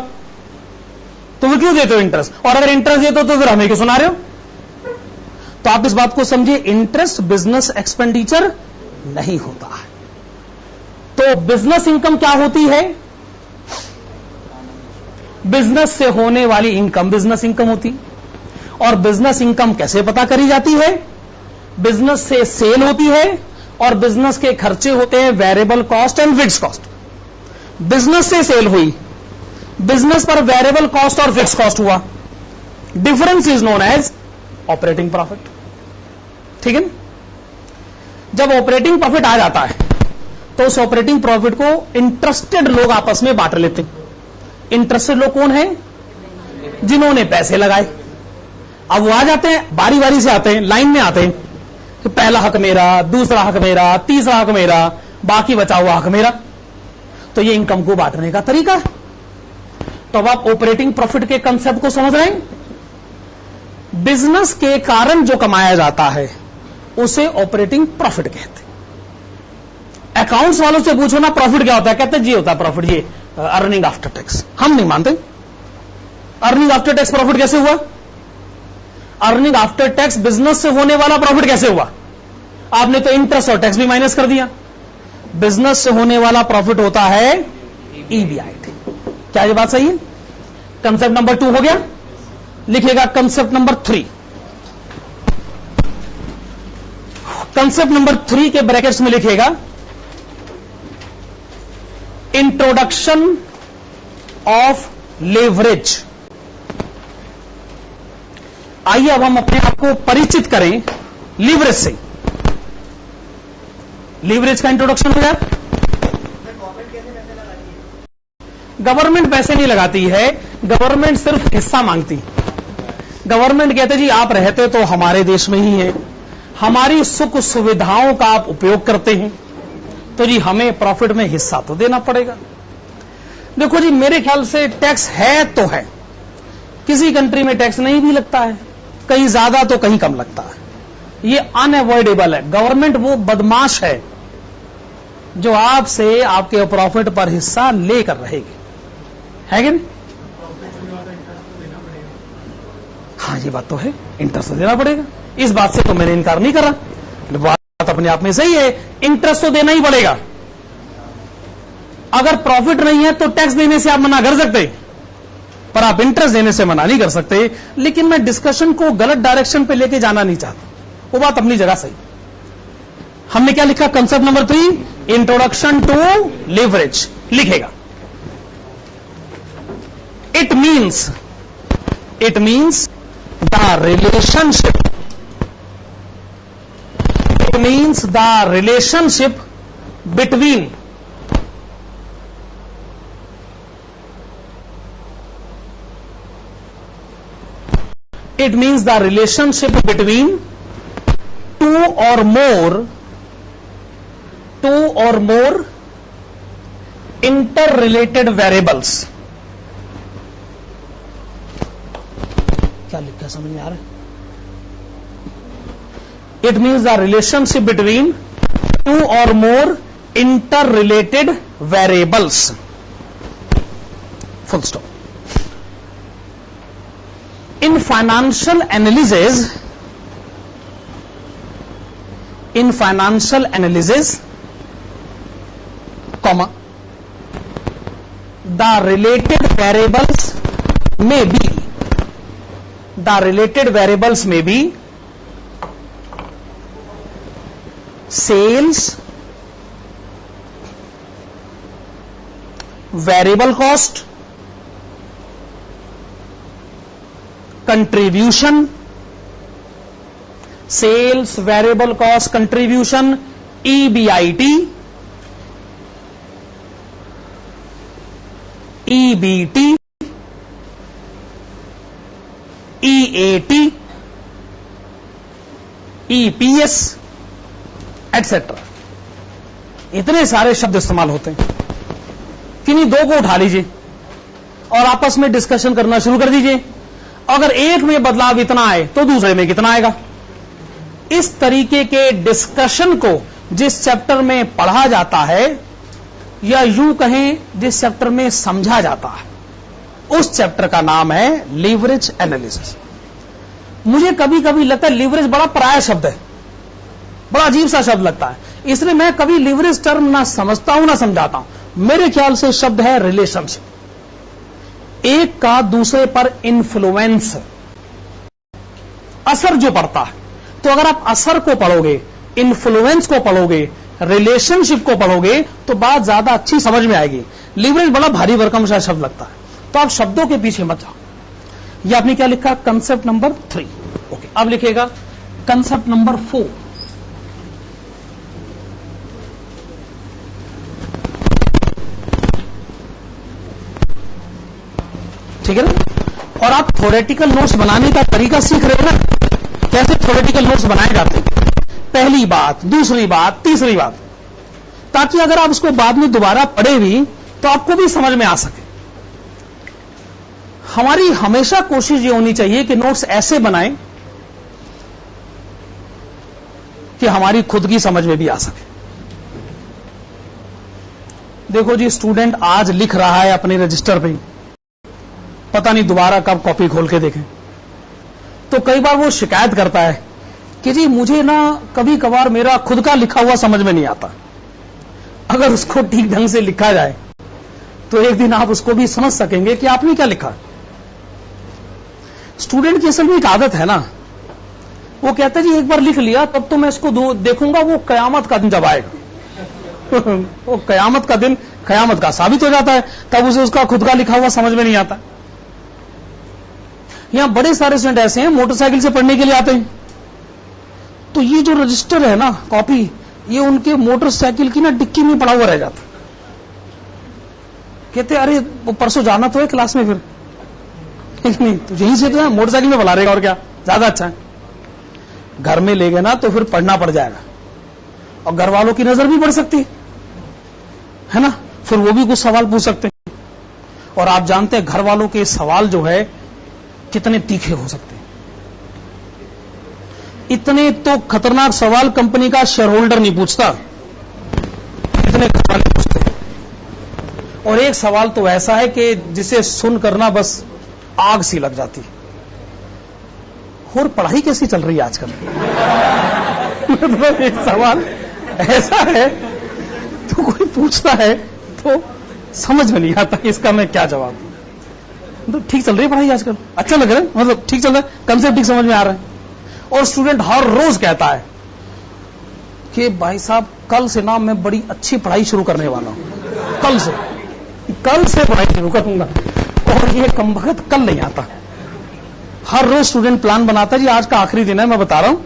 तो वो क्यों देते हो इंटरेस्ट? और अगर इंटरेस्ट देते हो तो फिर हमें क्यों सुना रहे हो? तो आप इस बात को समझिए, इंटरेस्ट बिजनेस एक्सपेंडिचर नहीं होता है। तो बिजनेस इनकम क्या होती है? बिजनेस से होने वाली इनकम बिजनेस इनकम होती। और बिजनेस इनकम कैसे पता करी जाती है? बिजनेस से सेल होती है और बिजनेस के खर्चे होते हैं variable cost and fixed cost. Business से सेल हुई, बिजनेस पर वेरिएबल कॉस्ट और फिक्स्ड कॉस्ट हुआ, difference is known as operating profit. ठीक है ना? जब ऑपरेटिंग प्रॉफिट आ जाता है तो उस ऑपरेटिंग प्रॉफिट को इंटरेस्टेड लोग आपस में बांट लेते हैं। इंटरेस्टेड लोग कौन है? जिन्होंने पैसे लगाए। अब वो आ जाते हैं, बारी बारी से आते हैं, लाइन में आते हैं कि पहला हक मेरा, दूसरा हक मेरा, तीसरा हक मेरा, बाकी बचा हुआ हक मेरा। तो ये इनकम को बांटने का तरीका है। तो अब आप ऑपरेटिंग प्रॉफिट के कंसेप्ट को समझ रहे हैं? बिजनेस के कारण जो कमाया जाता है उसे ऑपरेटिंग प्रॉफिट कहते हैं। अकाउंट्स वालों से पूछो ना प्रॉफिट क्या होता है, कहते हैं जी होता है प्रॉफिट, ये अर्निंग आफ्टर टैक्स। हम नहीं मानते। अर्निंग आफ्टर टैक्स प्रॉफिट कैसे हुआ? अर्निंग आफ्टर टैक्स बिजनेस से होने वाला प्रॉफिट कैसे हुआ? आपने तो इंटरेस्ट और टैक्स भी माइनस कर दिया। बिजनेस से होने वाला प्रॉफिट होता है ईबीआईटी। क्या ये बात सही है? कंसेप्ट नंबर 2 हो गया। लिखेगा कंसेप्ट नंबर 3। कंसेप्ट नंबर 3 के ब्रैकेट्स में लिखेगा इंट्रोडक्शन ऑफ लेवरेज। आइए अब हम अपने आप को परिचित करें लीवरेज से। लीवरेज का इंट्रोडक्शन हो गया। गवर्नमेंट पैसे नहीं लगाती है, गवर्नमेंट सिर्फ हिस्सा मांगती। गवर्नमेंट कहते जी आप रहते तो हमारे देश में ही है, हमारी सुख सुविधाओं का आप उपयोग करते हैं, तो जी हमें प्रॉफिट में हिस्सा तो देना पड़ेगा। देखो जी मेरे ख्याल से टैक्स है तो है, किसी कंट्री में टैक्स नहीं भी लगता है, कहीं ज्यादा तो कहीं कम लगता है, ये अनअवॉइडेबल है। गवर्नमेंट वो बदमाश है जो आपसे आपके प्रॉफिट पर हिस्सा लेकर रहेगी, है कि नहीं? हाँ ये बात तो है, इंटरेस्ट तो देना पड़ेगा, इस बात से तो मैंने इनकार नहीं करा, बात अपने आप में सही है, इंटरेस्ट तो देना ही पड़ेगा। अगर प्रॉफिट नहीं है तो टैक्स देने से आप मना कर सकते, पर आप इंटरेस्ट देने से मना नहीं कर सकते। लेकिन मैं डिस्कशन को गलत डायरेक्शन पे लेके जाना नहीं चाहता, वो बात अपनी जगह सही। हमने क्या लिखा? Concept number 3, introduction to leverage लिखेगा। It means the relationship between two or more interrelated variables। क्या लिखा समझ में आ रहा है? It means the relationship between two or more interrelated variables, full stop। In financial analysis, comma, the related variables may be sales, variable cost, contribution, sales, variable cost, contribution, EBIT, EBT, EAT, EPS, etcetera. इतने सारे शब्द इस्तेमाल होते हैं, किन्हीं दो को उठा लीजिए और आपस में डिस्कशन करना शुरू कर दीजिए। अगर एक में बदलाव इतना आए तो दूसरे में कितना आएगा। इस तरीके के डिस्कशन को जिस चैप्टर में पढ़ा जाता है, या यूं कहें जिस चैप्टर में समझा जाता है, उस चैप्टर का नाम है लीवरेज एनालिसिस। मुझे कभी कभी लगता है लीवरेज बड़ा पराया शब्द है, बड़ा अजीब सा शब्द लगता है, इसलिए मैं कभी लीवरेज टर्म ना समझता हूं ना समझाता हूं। मेरे ख्याल से शब्द है रिलेशनशिप, एक का दूसरे पर इन्फ्लुएंस, असर जो पड़ता है। तो अगर आप असर को पढ़ोगे, इन्फ्लुएंस को पढ़ोगे, रिलेशनशिप को पढ़ोगे तो बात ज्यादा अच्छी समझ में आएगी। लीवरेज बड़ा भारी भरकम सा शब्द लगता है, तो आप शब्दों के पीछे मत जाओ। ये आपने क्या लिखा? Concept number 3। ओके, अब लिखेगा कंसेप्ट नंबर 4। ठीक है ना? और आप थ्योरेटिकल नोट्स बनाने का तरीका सीख रहे हो ना, कैसे थ्योरेटिकल नोट्स बनाए जाते हैं, पहली बात, दूसरी बात, तीसरी बात, ताकि अगर आप उसको बाद में दोबारा पढ़े भी तो आपको भी समझ में आ सके। हमारी हमेशा कोशिश ये होनी चाहिए कि नोट्स ऐसे बनाएं कि हमारी खुद की समझ में भी आ सके। देखो जी, स्टूडेंट आज लिख रहा है अपने रजिस्टर पे, पता नहीं दोबारा कब कॉपी खोल के देखें, तो कई बार वो शिकायत करता है कि जी मुझे ना कभी कभार मेरा खुद का लिखा हुआ समझ में नहीं आता। अगर उसको ठीक ढंग से लिखा जाए तो एक दिन आप उसको भी समझ सकेंगे कि आपने क्या लिखा। स्टूडेंट की असल में एक आदत है ना, वो कहता है जी एक बार लिख लिया तब तो मैं इसको देखूंगा वो कयामत का दिन जब आएगा। वो कयामत का दिन कयामत का साबित हो जाता है, तब उसे उसका खुद का लिखा हुआ समझ में नहीं आता। यहां बड़े सारे स्टूडेंट ऐसे हैं मोटरसाइकिल से पढ़ने के लिए आते हैं, तो ये जो रजिस्टर है ना, कॉपी, ये उनके मोटरसाइकिल की ना डिक्की में पड़ा हुआ रह जाता। कहते अरे वो परसों जाना तो है क्लास में, फिर नहीं तो यहीं से तो मोटरसाइकिल में बुला रहेगा और क्या, ज्यादा अच्छा है। घर में ले गए ना तो फिर पढ़ना पड़ जाएगा और घर वालों की नजर भी पड़ सकती है ना, फिर वो भी कुछ सवाल पूछ सकते हैं। और आप जानते हैं घर वालों के सवाल जो है कितने तीखे हो सकते हैं। इतने तो खतरनाक सवाल कंपनी का शेयर होल्डर नहीं पूछता, इतने सवाल पूछते हैं। और एक सवाल तो ऐसा है कि जिसे सुन करना बस आग सी लग जाती है। और पढ़ाई कैसी चल रही है आजकल? मतलब एक सवाल ऐसा है तो कोई पूछता है तो समझ में नहीं आता इसका मैं क्या जवाब दूं। तो ठीक चल रही है पढ़ाई आजकल, अच्छा लग रहा है, मतलब ठीक चल रहा है, कंसेप्ट ठीक समझ में आ रहा है। और स्टूडेंट हर रोज कहता है कि भाई साहब कल से ना मैं बड़ी अच्छी पढ़ाई शुरू करने वाला हूं, कल से पढ़ाई शुरू करूंगा। और ये कमबख्त कल नहीं आता। हर रोज स्टूडेंट प्लान बनाता है, जी आज का आखिरी दिन है, मैं बता रहा हूं,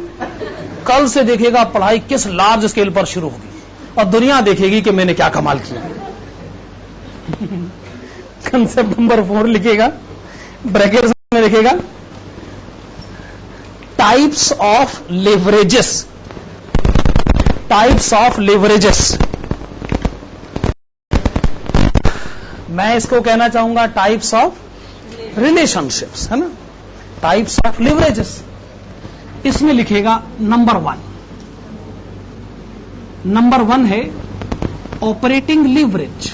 कल से देखेगा पढ़ाई किस लार्ज स्केल पर शुरू होगी और दुनिया देखेगी कि मैंने क्या कमाल किया। कंसेप्ट नंबर 4 लिखेगा, ब्रैकेट में लिखेगा types of leverages. Types of leverages, मैं इसको कहना चाहूंगा टाइप्स ऑफ रिलेशनशिप्स, है ना, टाइप्स ऑफ लिवरेजेस। इसमें लिखेगा नंबर 1। नंबर 1 है ऑपरेटिंग लिवरेज।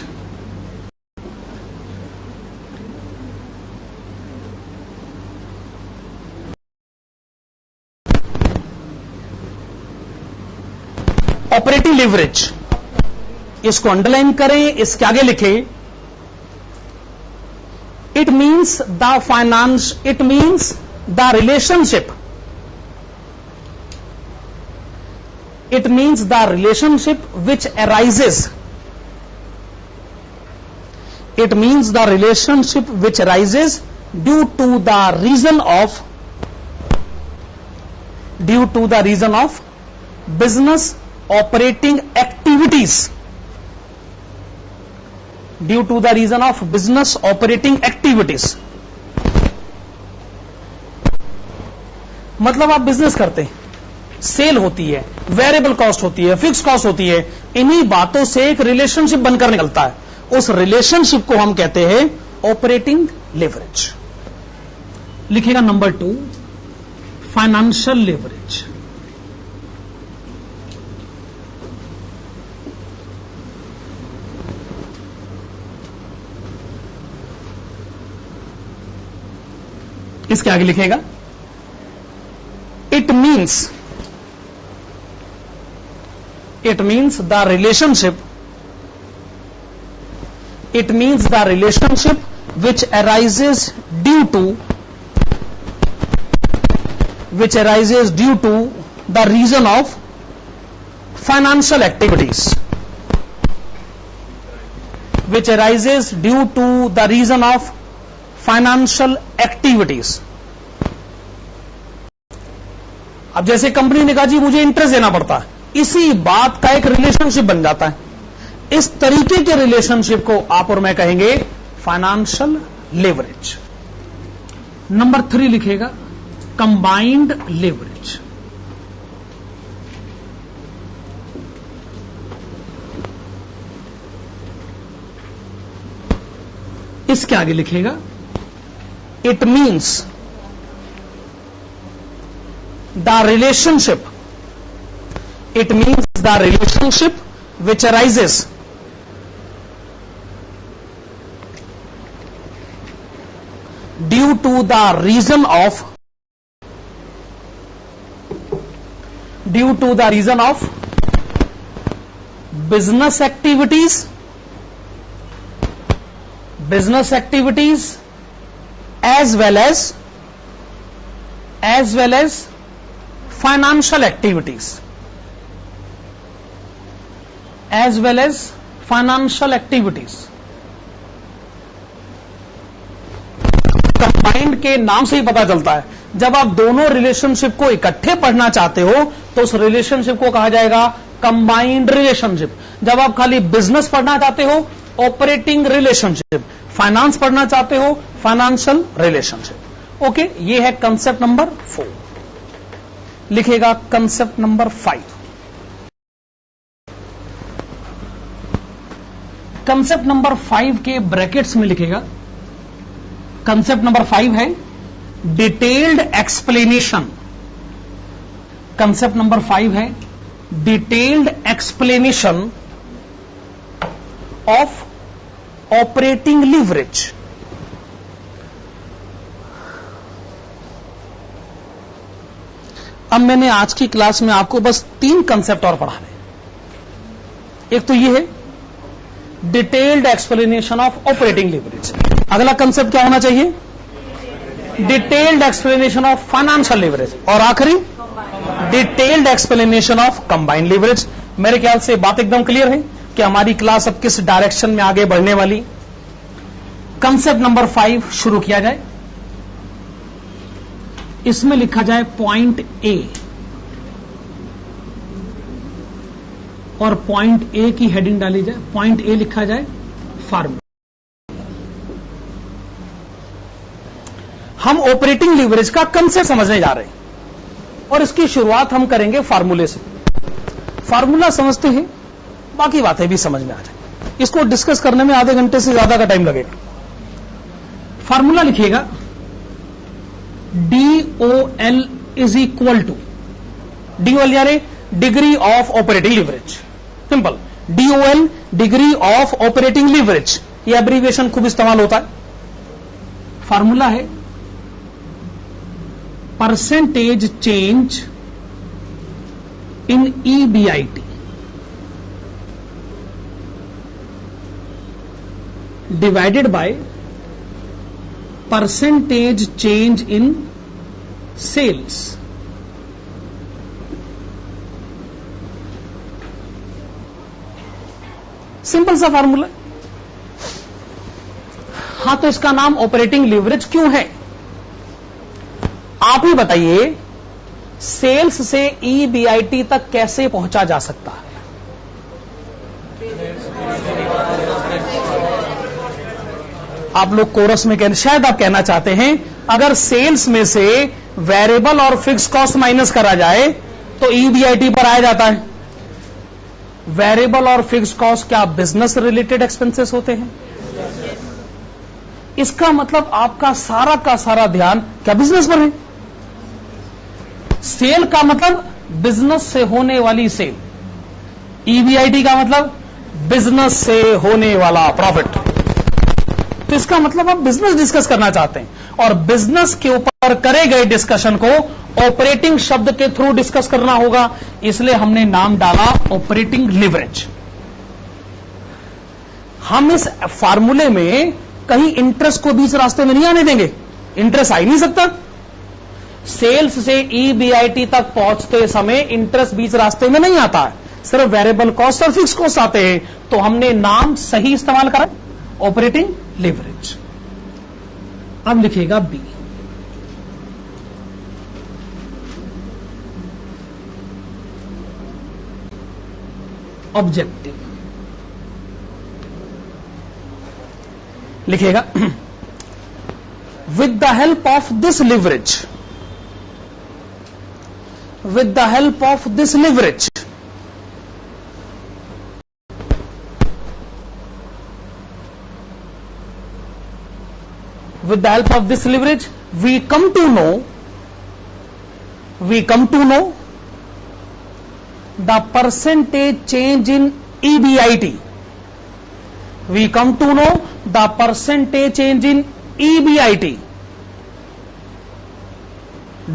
ऑपरेटिंग लिवरेज, इसको अंडरलाइन करें, इसके आगे लिखे it means the finance, it means the relationship, it means the relationship which arises, it means the relationship which arises due to the reason of, due to the reason of business operating activities, due to the reason of business operating activities। मतलब आप बिजनेस करते हैं, सेल होती है, वेरिएबल कॉस्ट होती है, फिक्स कॉस्ट होती है, इन्हीं बातों से एक रिलेशनशिप बनकर निकलता है। उस रिलेशनशिप को हम कहते हैं ऑपरेटिंग लेवरेज। लिखेगा नंबर 2 फाइनेंशियल लेवरेज। इसके आगे लिखेगा it means, it means the relationship, it means the relationship which arises due to, which arises due to the reason of financial activities, which arises due to the reason of financial activities। अब जैसे कंपनी ने कहा जी मुझे इंटरेस्ट देना पड़ता है, इसी बात का एक रिलेशनशिप बन जाता है। इस तरीके के रिलेशनशिप को आप और मैं कहेंगे फाइनेंशियल लेवरेज। नंबर 3 लिखेगा कंबाइंड लेवरेज। इसके आगे लिखेगा it means the relationship, it means the relationship which arises due to the reason of, due to the reason of business activities, business activities as well as financial activities, as well as financial activities। Combined के नाम से ही पता चलता है, जब आप दोनों रिलेशनशिप को इकट्ठे पढ़ना चाहते हो तो उस रिलेशनशिप को कहा जाएगा कंबाइंड रिलेशनशिप। जब आप खाली बिजनेस पढ़ना चाहते हो ऑपरेटिंग रिलेशनशिप, फाइनेंस पढ़ना चाहते हो, फाइनेंशियल रिलेशनशिप। ओके, ये है कंसेप्ट नंबर 4। लिखेगा कंसेप्ट नंबर 5। कंसेप्ट नंबर 5 के ब्रैकेट्स में लिखेगा, कंसेप्ट नंबर 5 है डिटेल्ड एक्सप्लेनेशन। कंसेप्ट नंबर 5 है detailed explanation of operating leverage. अब मैंने आज की क्लास में आपको बस 3 कंसेप्ट और पढ़ाने। एक तो ये है detailed explanation of operating leverage. अगला कंसेप्ट क्या होना चाहिए? Detailed explanation of financial leverage. और आखिरी detailed explanation of combined leverage. मेरे ख्याल से बात एकदम क्लियर है कि हमारी क्लास अब किस डायरेक्शन में आगे बढ़ने वाली। कंसेप्ट नंबर 5 शुरू किया जाए। इसमें लिखा जाए पॉइंट ए, और पॉइंट ए की हेडिंग डाली जाए। पॉइंट ए लिखा जाए फार्मूला। हम ऑपरेटिंग लीवरेज का कंसेप्ट समझने जा रहे हैं और इसकी शुरुआत हम करेंगे फार्मूले से। फार्मूला समझते हैं, बाकी बातें भी समझ में आ जाए। इसको डिस्कस करने में आधे घंटे से ज्यादा का टाइम लगेगा। फार्मूला लिखिएगा DOL is equal to, DOL यानी degree of operating leverage. Simple, DOL degree of operating leverage, यह एब्रीविएशन खूब इस्तेमाल होता है। फार्मूला है percentage change in EBIT divided by percentage change in sales. Simple सा फार्मूला। हां, तो इसका नाम ऑपरेटिंग लीवरेज क्यों है? आप ही बताइए, सेल्स से EBIT तक कैसे पहुंचा जा सकता है? आप लोग कोरस में शायद आप कहना चाहते हैं अगर सेल्स में से वेरिएबल और फिक्स कॉस्ट माइनस करा जाए तो EBIT पर आया जाता है। वेरिएबल और फिक्स कॉस्ट क्या बिजनेस रिलेटेड एक्सपेंसेस होते हैं? इसका मतलब आपका सारा का सारा ध्यान क्या बिजनेस पर है? सेल का मतलब बिजनेस से होने वाली सेल, EBIT का मतलब बिजनेस से होने वाला प्रॉफिट। तो इसका मतलब आप बिजनेस डिस्कस करना चाहते हैं और बिजनेस के ऊपर करे गए डिस्कशन को ऑपरेटिंग शब्द के थ्रू डिस्कस करना होगा, इसलिए हमने नाम डाला ऑपरेटिंग लीवरेज। हम इस फार्मूले में कहीं इंटरेस्ट को बीच रास्ते में नहीं आने देंगे। इंटरेस्ट आ ही नहीं सकता। सेल्स से EBIT तक पहुंचते समय इंटरेस्ट बीच रास्ते में नहीं आता है, सिर्फ वेरिएबल कॉस्ट और फिक्स कॉस्ट आते हैं। तो हमने नाम सही इस्तेमाल करा, ऑपरेटिंग लीवरेज। अब लिखिएगा B। ऑब्जेक्टिव लिखिएगा with the help of this leverage, with the help of this leverage, with the help of this leverage we come to know the percentage change in EBIT. We come to know the percentage change in EBIT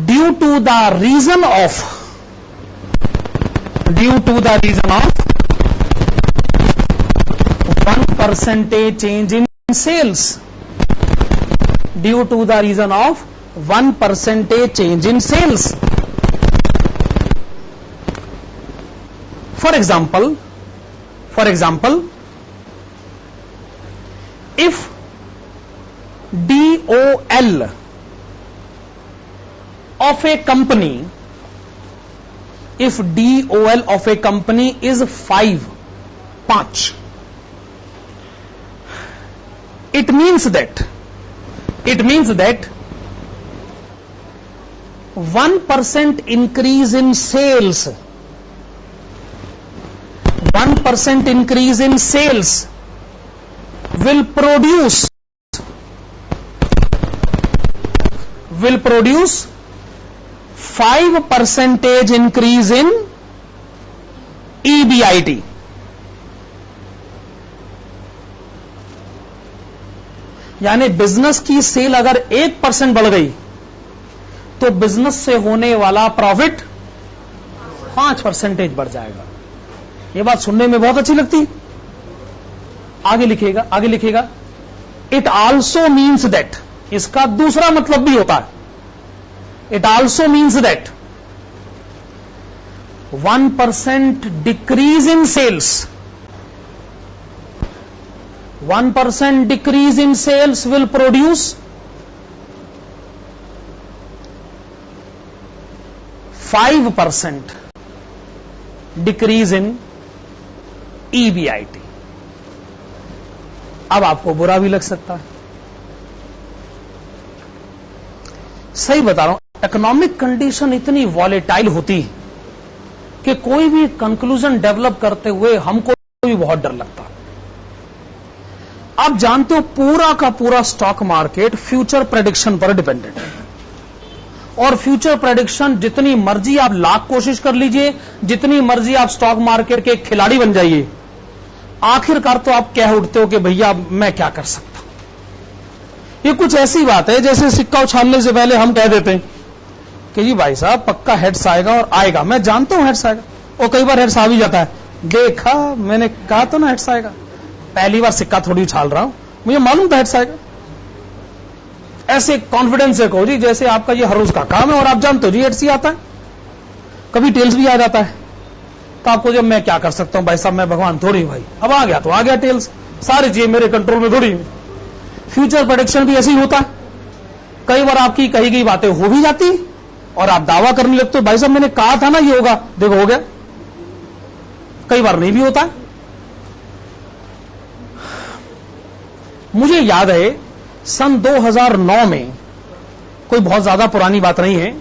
due to the reason of 1% change in sales, due to the reason of 1% change in sales. For example, if DOL of a company, if DOL of a company is 5, It means that 1% increase in sales, 1% increase in sales will produce 5% increase in EBIT. यानी बिजनेस की सेल अगर 1% बढ़ गई तो बिजनेस से होने वाला प्रॉफिट 5% बढ़ जाएगा। यह बात सुनने में बहुत अच्छी लगती है। आगे लिखेगा इट आल्सो मीन्स दैट, इसका दूसरा मतलब भी होता है। It also means that 1% decrease in sales, 1% decrease in sales will produce 5% decrease in EBIT। अब आपको बुरा भी लग सकता है, सही बता रहा हूं। इकोनॉमिक कंडीशन इतनी वॉलेटाइल होती है कि कोई भी कंक्लूजन डेवलप करते हुए हमको भी बहुत डर लगता है। आप जानते हो पूरा का पूरा स्टॉक मार्केट फ्यूचर प्रेडिक्शन पर डिपेंडेंट है, और फ्यूचर प्रेडिक्शन जितनी मर्जी आप लाख कोशिश कर लीजिए, जितनी मर्जी आप स्टॉक मार्केट के खिलाड़ी बन जाइए, आखिरकार तो आप कह उठते हो कि भैया मैं क्या कर सकता हूं। ये कुछ ऐसी बात है जैसे सिक्का उछालने से पहले हम कह देते हैं कि जी भाई साहब पक्का हेड्स आएगा, और आएगा, मैं जानता हूं हेड्स आएगा, और कई बार हेड्स आ भी जाता है। देखा, मैंने कहा तो ना हेड्स आएगा, पहली बार सिक्का थोड़ी उछाल रहा हूं, मुझे मालूम था हेड्स आएगा। ऐसे कॉन्फिडेंस से कहो जी जैसे आपका ये हर रोज का काम है और आप जानते हो जी हेड्स ही आता है, कभी टेल्स भी आ जाता है, तो आपको जब मैं क्या कर सकता हूं भाई साहब, मैं भगवान थोड़ी भाई, अब आ गया तो आ गया टेल्स, सारी चीजें मेरे कंट्रोल में थोड़ी। फ्यूचर प्रेडिक्शन भी ऐसे ही होता है, कई बार आपकी कही गई बातें हो भी जाती और आप दावा करने लगते हो भाई साहब मैंने कहा था ना ये होगा, देखो हो गया। कई बार नहीं भी होता है। मुझे याद है सन 2009 में, कोई बहुत ज्यादा पुरानी बात नहीं है,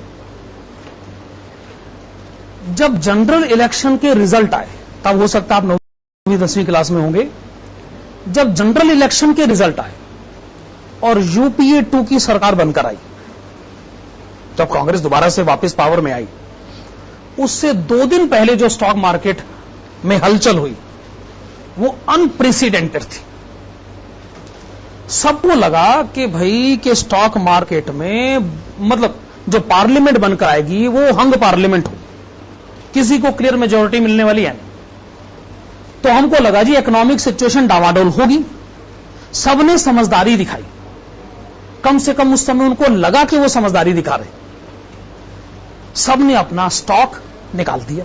जब जनरल इलेक्शन के रिजल्ट आए, तब हो सकता है आप 9वीं 10वीं क्लास में होंगे, जब जनरल इलेक्शन के रिजल्ट आए और यूपीए 2 की सरकार बनकर आई, जब कांग्रेस दोबारा से वापस पावर में आई, उससे 2 दिन पहले जो स्टॉक मार्केट में हलचल हुई वो अनप्रेसिडेंटेड थी। सबको लगा कि भाई के स्टॉक मार्केट में मतलब जो पार्लियामेंट बनकर आएगी वो हंग पार्लियामेंट हो, किसी को क्लियर मेजॉरिटी मिलने वाली है। तो हमको लगा जी इकोनॉमिक सिचुएशन डावाडोल होगी। सबने समझदारी दिखाई, कम से कम उस समय उनको लगा कि वो समझदारी दिखा रहे। सबने अपना स्टॉक निकाल दिया,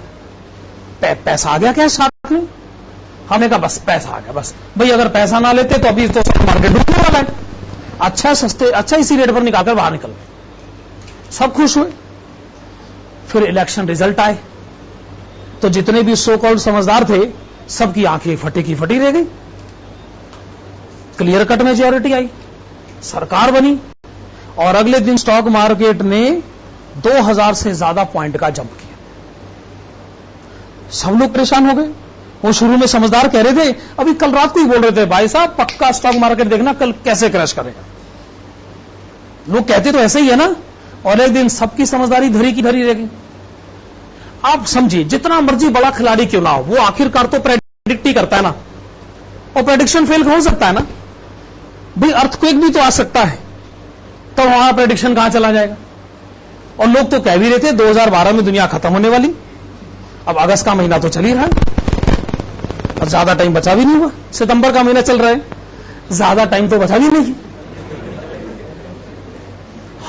पैसा आ गया क्या साथ में, हमने कहा बस पैसा आ गया, बस भाई अगर पैसा ना लेते तो अभी तो स्टॉक मार्केट डूबने वाला है, अच्छा सस्ते अच्छा इसी रेट पर निकालकर बाहर निकल गए। सब खुश हुए। फिर इलेक्शन रिजल्ट आए तो जितने भी सो कॉल्ड समझदार थे सबकी आंखें फटी की फटी रह गई। क्लियर कट मेजॉरिटी आई, सरकार बनी, और अगले दिन स्टॉक मार्केट ने 2000 से ज्यादा पॉइंट का जंप किया। सब लोग परेशान हो गए। वो शुरू में समझदार कह रहे थे, अभी कल रात को ही बोल रहे थे भाई साहब पक्का स्टॉक मार्केट देखना कल कैसे क्रैश करेगा। लोग कहते तो ऐसे ही है ना, और एक दिन सबकी समझदारी धरी की धरी रह गई। आप समझिए जितना मर्जी बड़ा खिलाड़ी क्यों ना हो, वो आखिरकार तो प्रेडिक्ट ही करता है ना, और प्रेडिक्शन फेल हो सकता है ना भाई, अर्थक्वेक भी तो आ सकता है, तो वहां प्रेडिक्शन कहां चला जाएगा। और लोग तो कह भी रहे थे 2012 में दुनिया खत्म होने वाली, अब अगस्त का महीना तो चल ही रहा है और ज्यादा टाइम बचा भी नहीं हुआ, सितंबर का महीना चल रहा है, ज्यादा टाइम तो बचा भी नहीं।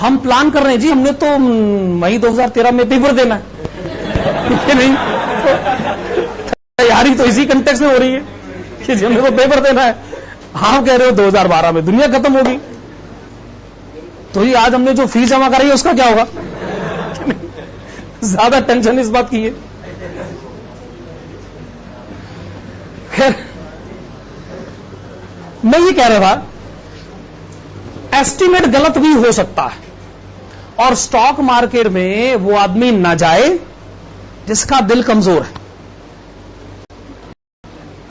हम प्लान कर रहे हैं जी, हमने तो मई 2013 में पेपर देना है नहीं, तैयारी तो इसी कंटेक्स्ट में हो रही है कि जी हमने तो पेपर देना है। हाँ कह रहे हो 2012 में दुनिया खत्म होगी, तो ये आज हमने जो फीस जमा कराई है उसका क्या होगा। ज्यादा टेंशन इस बात की है। खैर मैं ये कह रहा था एस्टिमेट गलत भी हो सकता है, और स्टॉक मार्केट में वो आदमी ना जाए जिसका दिल कमजोर है।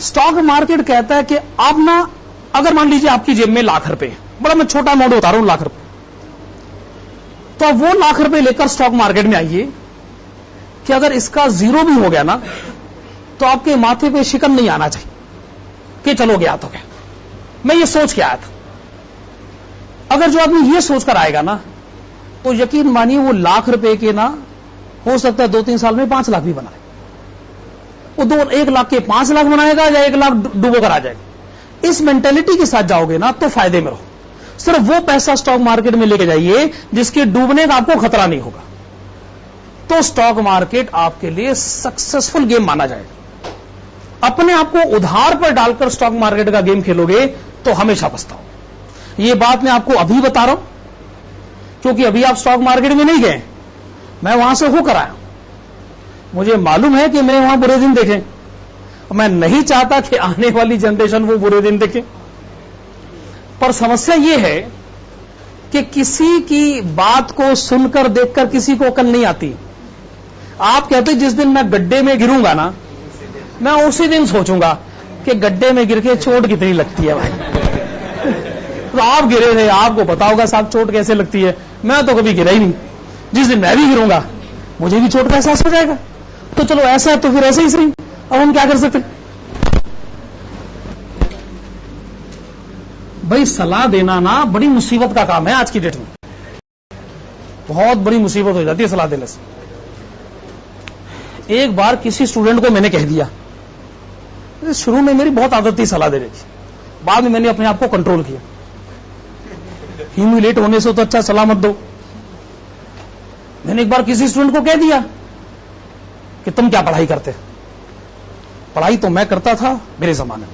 स्टॉक मार्केट कहता है कि आप ना, अगर मान लीजिए आपकी जेब में लाख रुपए, बड़ा मैं छोटा अमाउंट बता रहा हूं, लाख रुपए, तो अब वो लाख रुपए लेकर स्टॉक मार्केट में आइए कि अगर इसका जीरो भी हो गया ना, तो आपके माथे पे शिकन नहीं आना चाहिए कि चलो गया तो क्या, मैं ये सोच के आया था। अगर जो आदमी ये सोचकर आएगा ना, तो यकीन मानिए वो लाख रुपए के ना, हो सकता है 2-3 साल में 5 लाख भी बनाए। वो 1 लाख के 5 लाख बनाएगा या 1 लाख डूबो कर आ जाएगा। इस मेंटेलिटी के साथ जाओगे ना तो फायदे में रहो। सिर्फ वो पैसा स्टॉक मार्केट में लेके जाइए जिसके डूबने का आपको खतरा नहीं होगा, तो स्टॉक मार्केट आपके लिए सक्सेसफुल गेम माना जाएगा। अपने आप को उधार पर डालकर स्टॉक मार्केट का गेम खेलोगे तो हमेशा पछताओ। ये बात मैं आपको अभी बता रहा हूं, क्योंकि अभी आप स्टॉक मार्केट में नहीं गए, मैं वहां से होकर आया। मुझे मालूम है कि मैं वहां बुरे दिन देखे, मैं नहीं चाहता कि आने वाली जनरेशन वो बुरे दिन देखे। पर समस्या यह है कि किसी की बात को सुनकर देखकर किसी को अकल नहीं आती। आप कहते जिस दिन मैं गड्ढे में गिरूंगा ना, मैं उसी दिन सोचूंगा कि गड्ढे में गिर के चोट कितनी लगती है भाई। तो आप गिरे थे, आपको पता होगा साहब चोट कैसे लगती है। मैं तो कभी गिरा ही नहीं। जिस दिन मैं भी गिरूंगा मुझे भी चोट का एहसास हो जाएगा। तो चलो ऐसा है तो फिर ऐसे ही सही, अब हम क्या कर सकते। भाई सलाह देना ना बड़ी मुसीबत का काम है आज की डेट में, बहुत बड़ी मुसीबत हो जाती है सलाह देने से। एक बार किसी स्टूडेंट को मैंने कह दिया, शुरू में मेरी बहुत आदत थी सलाह देने की, बाद में मैंने अपने आप को कंट्रोल किया। ह्यूमिलेट होने से तो अच्छा सलाह मत दो। मैंने एक बार किसी स्टूडेंट को कह दिया कि तुम क्या पढ़ाई करते। पढ़ाई तो मैं करता था मेरे जमाने में,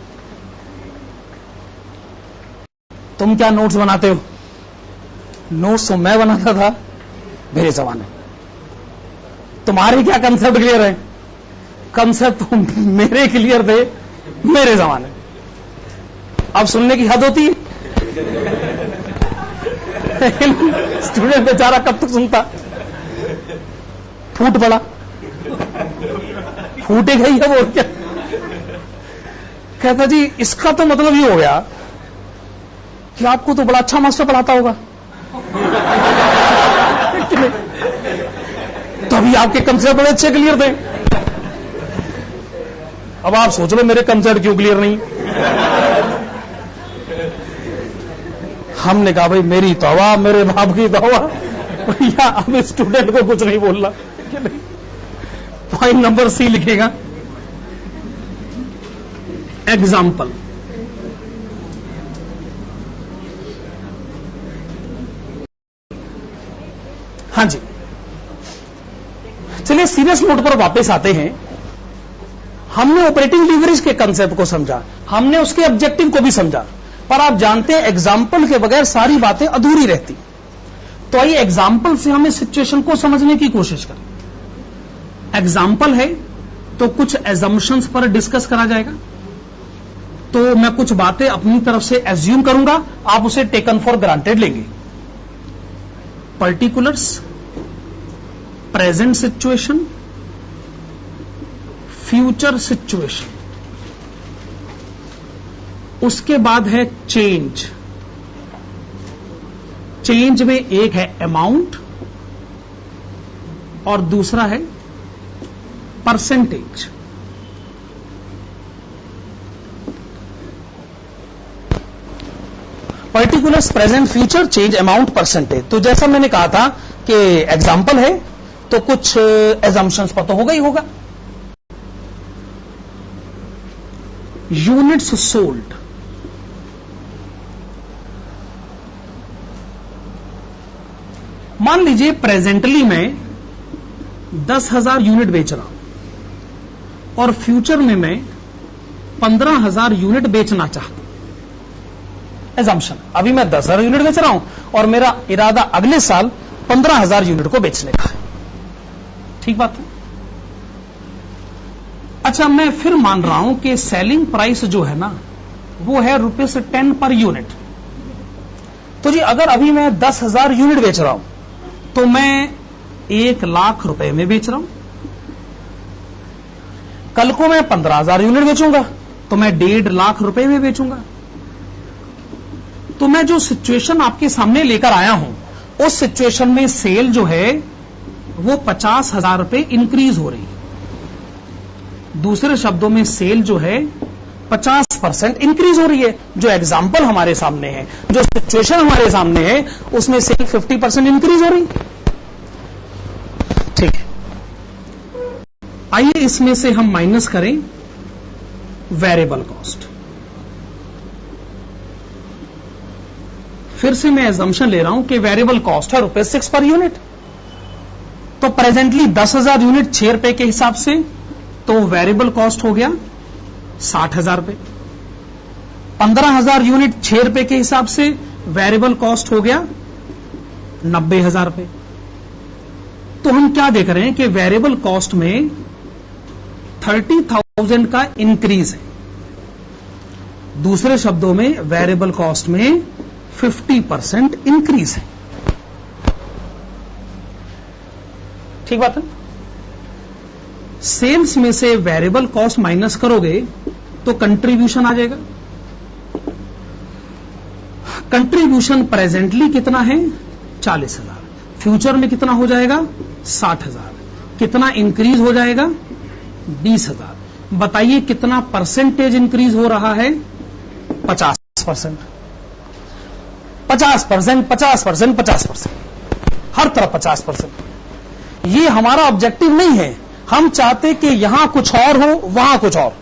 तुम क्या नोट्स बनाते हो। नोट्स तो मैं बनाता था मेरे जमाने में, तुम्हारे क्या कंसेप्ट क्लियर है। कंसेप्ट तो मेरे क्लियर थे मेरे जमाने। अब सुनने की हद होती है। स्टूडेंट बेचारा कब तक सुनता, फूट पड़ा, फूटेगा ही अब और क्या। कहता जी इसका तो मतलब ये हो गया कि आपको तो बड़ा अच्छा मास्टर पढ़ाता होगा। तभी आपके कंसेप्ट बड़े अच्छे क्लियर थे। अब आप सोच लो मेरे कंसेप्ट क्यों क्लियर नहीं। हमने कहा भाई मेरी तौबा, मेरे बाप की तौबा, भैया अब स्टूडेंट को कुछ नहीं बोलना। पॉइंट नंबर सी लिखेगा, एग्जाम्पल। हाँ जी, चलिए सीरियस नोट पर वापस आते हैं। हमने ऑपरेटिंग लीवरेज के कंसेप्ट को समझा, हमने उसके ऑब्जेक्टिव को भी समझा, पर आप जानते हैं एग्जाम्पल के बगैर सारी बातें अधूरी रहती। तो आइए एग्जाम्पल से हमें सिचुएशन को समझने की कोशिश करें। एग्जाम्पल है तो कुछ एजम्पशंस पर डिस्कस करा जाएगा। तो मैं कुछ बातें अपनी तरफ से एज्यूम करूंगा, आप उसे टेकन फॉर ग्रांटेड लेंगे। Particulars, present situation, future situation, उसके बाद है चेंज। चेंज में एक है अमाउंट और दूसरा है percentage. Particulars, present, future, change, amount, percentage. तो जैसा मैंने कहा था कि एग्जाम्पल है तो कुछ एजम्पशंस पर तो होगा ही होगा। यूनिट्स सोल्ड, मान लीजिए प्रेजेंटली मैं 10,000 यूनिट बेच रहा हूं और फ्यूचर में मैं 15,000 यूनिट बेचना चाहता हूं। एजम्पशन, अभी मैं 10,000 यूनिट बेच रहा हूं और मेरा इरादा अगले साल 15,000 यूनिट को बेचने का है। ठीक बात है। अच्छा, मैं फिर मान रहा हूं कि सेलिंग प्राइस जो है ना वो है ₹10 पर यूनिट। तो जी अगर अभी मैं 10,000 यूनिट बेच रहा हूं तो मैं 1 लाख रुपए में बेच रहा हूं। कल को मैं 15,000 यूनिट बेचूंगा तो मैं 1.5 लाख रुपए में बेचूंगा। तो मैं जो सिचुएशन आपके सामने लेकर आया हूं उस सिचुएशन में सेल जो है वो 50,000 रुपए इंक्रीज हो रही है। दूसरे शब्दों में सेल जो है 50% इंक्रीज हो रही है। जो एग्जाम्पल हमारे सामने है, जो सिचुएशन हमारे सामने है, उसमें सेल 50% इंक्रीज हो रही। ठीक है, आइए इसमें से हम माइनस करें वेरिएबल कॉस्ट। फिर से मैं एजम्पशन ले रहा हूं कि वेरिएबल कॉस्ट है ₹6 पर यूनिट। तो प्रेजेंटली 10,000 यूनिट 6 रुपए के हिसाब से, तो वेरिएबल कॉस्ट हो गया 60,000 रुपए। 15,000 यूनिट 6 रुपए के हिसाब से वेरिएबल कॉस्ट हो गया 90,000 रुपए। तो हम क्या देख रहे हैं कि वेरिएबल कॉस्ट में 30,000 का इंक्रीज है। दूसरे शब्दों में वेरिएबल कॉस्ट में 50% इंक्रीज है। ठीक बात है। सेल्स में से वेरिएबल कॉस्ट माइनस करोगे तो कंट्रीब्यूशन आ जाएगा। कंट्रीब्यूशन प्रेजेंटली कितना है? 40,000। फ्यूचर में कितना हो जाएगा? 60,000। कितना इंक्रीज हो जाएगा? 20,000। बताइए कितना परसेंटेज इंक्रीज हो रहा है? 50%। 50%, 50%, 50%, हर तरफ 50%। ये हमारा ऑब्जेक्टिव नहीं है। हम चाहते कि यहां कुछ और हो, वहां कुछ और,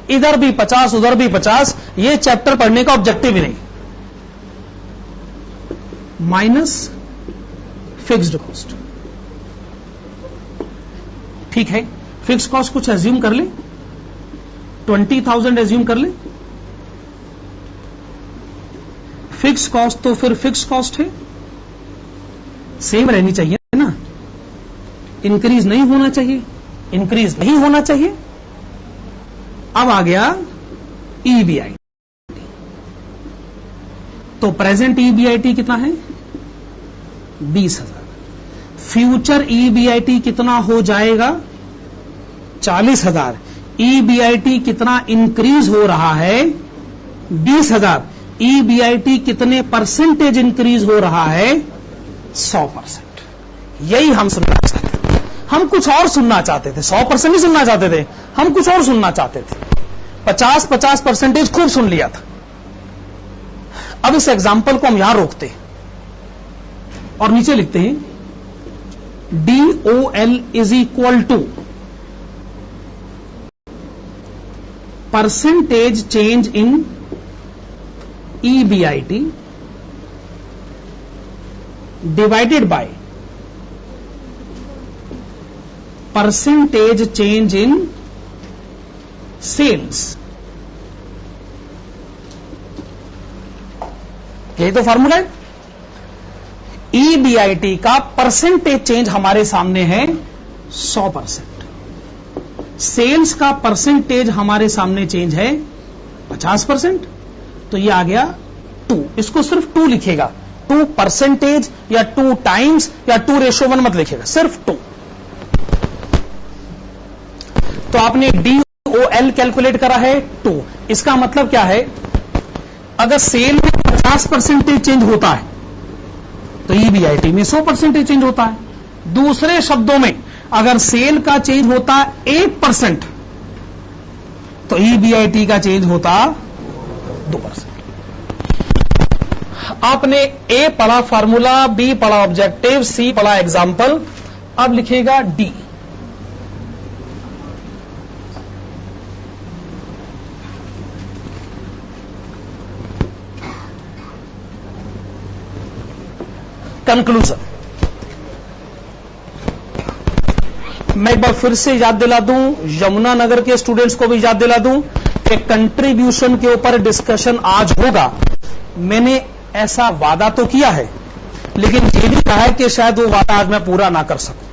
इधर भी 50 उधर भी 50। ये चैप्टर पढ़ने का ऑब्जेक्टिव ही नहीं। Minus fixed cost. ठीक है, फिक्स कॉस्ट कुछ एज्यूम कर ले, 20,000 एज्यूम कर ले। फिक्स कॉस्ट तो फिर फिक्स कॉस्ट है, सेम रहनी चाहिए ना, इंक्रीज नहीं होना चाहिए, इंक्रीज नहीं होना चाहिए। अब आ गया ईबीआईटी। तो प्रेजेंट ईबीआईटी कितना है? 20,000। फ्यूचर ईबीआईटी कितना हो जाएगा? 40,000। ईबीआईटी कितना इंक्रीज हो रहा है? 20,000। ईबीआईटी कितने परसेंटेज इंक्रीज हो रहा है? 100%। यही हम सुनना चाहते थे। हम कुछ और सुनना चाहते थे। 100% नहीं सुनना चाहते थे, हम कुछ और सुनना चाहते थे। 50% खूब सुन लिया था। अब इस एग्जाम्पल को हम यहां रोकते हैं और नीचे लिखते हैं DOL is equal to percentage change in EBIT divided by percentage change in sales। यही तो फॉर्मूला है। EBIT का परसेंटेज चेंज हमारे सामने है 100%। सेल्स का परसेंटेज हमारे सामने चेंज है 50%। तो ये आ गया 2। इसको सिर्फ 2 लिखेगा, 2% या 2 टाइम्स या 2:1 मत लिखेगा, सिर्फ 2। तो आपने DOL कैलकुलेट करा है 2। इसका मतलब क्या है? अगर सेल में 50% चेंज होता है तो EBIT में 100% चेंज होता है। दूसरे शब्दों में अगर सेल का चेंज होता 1% तो EBIT का चेंज होता 2%। आपने A पढ़ा फार्मूला, B पढ़ा ऑब्जेक्टिव, C पढ़ा एग्जाम्पल, अब लिखेगा D। कंक्लूजन। मैं एक बार फिर से याद दिला दूं, यमुनानगर के स्टूडेंट्स को भी याद दिला दूं कि कंट्रीब्यूशन के ऊपर डिस्कशन आज होगा। मैंने ऐसा वादा तो किया है, लेकिन यह भी कहा है कि शायद वो वादा आज मैं पूरा ना कर सकूं।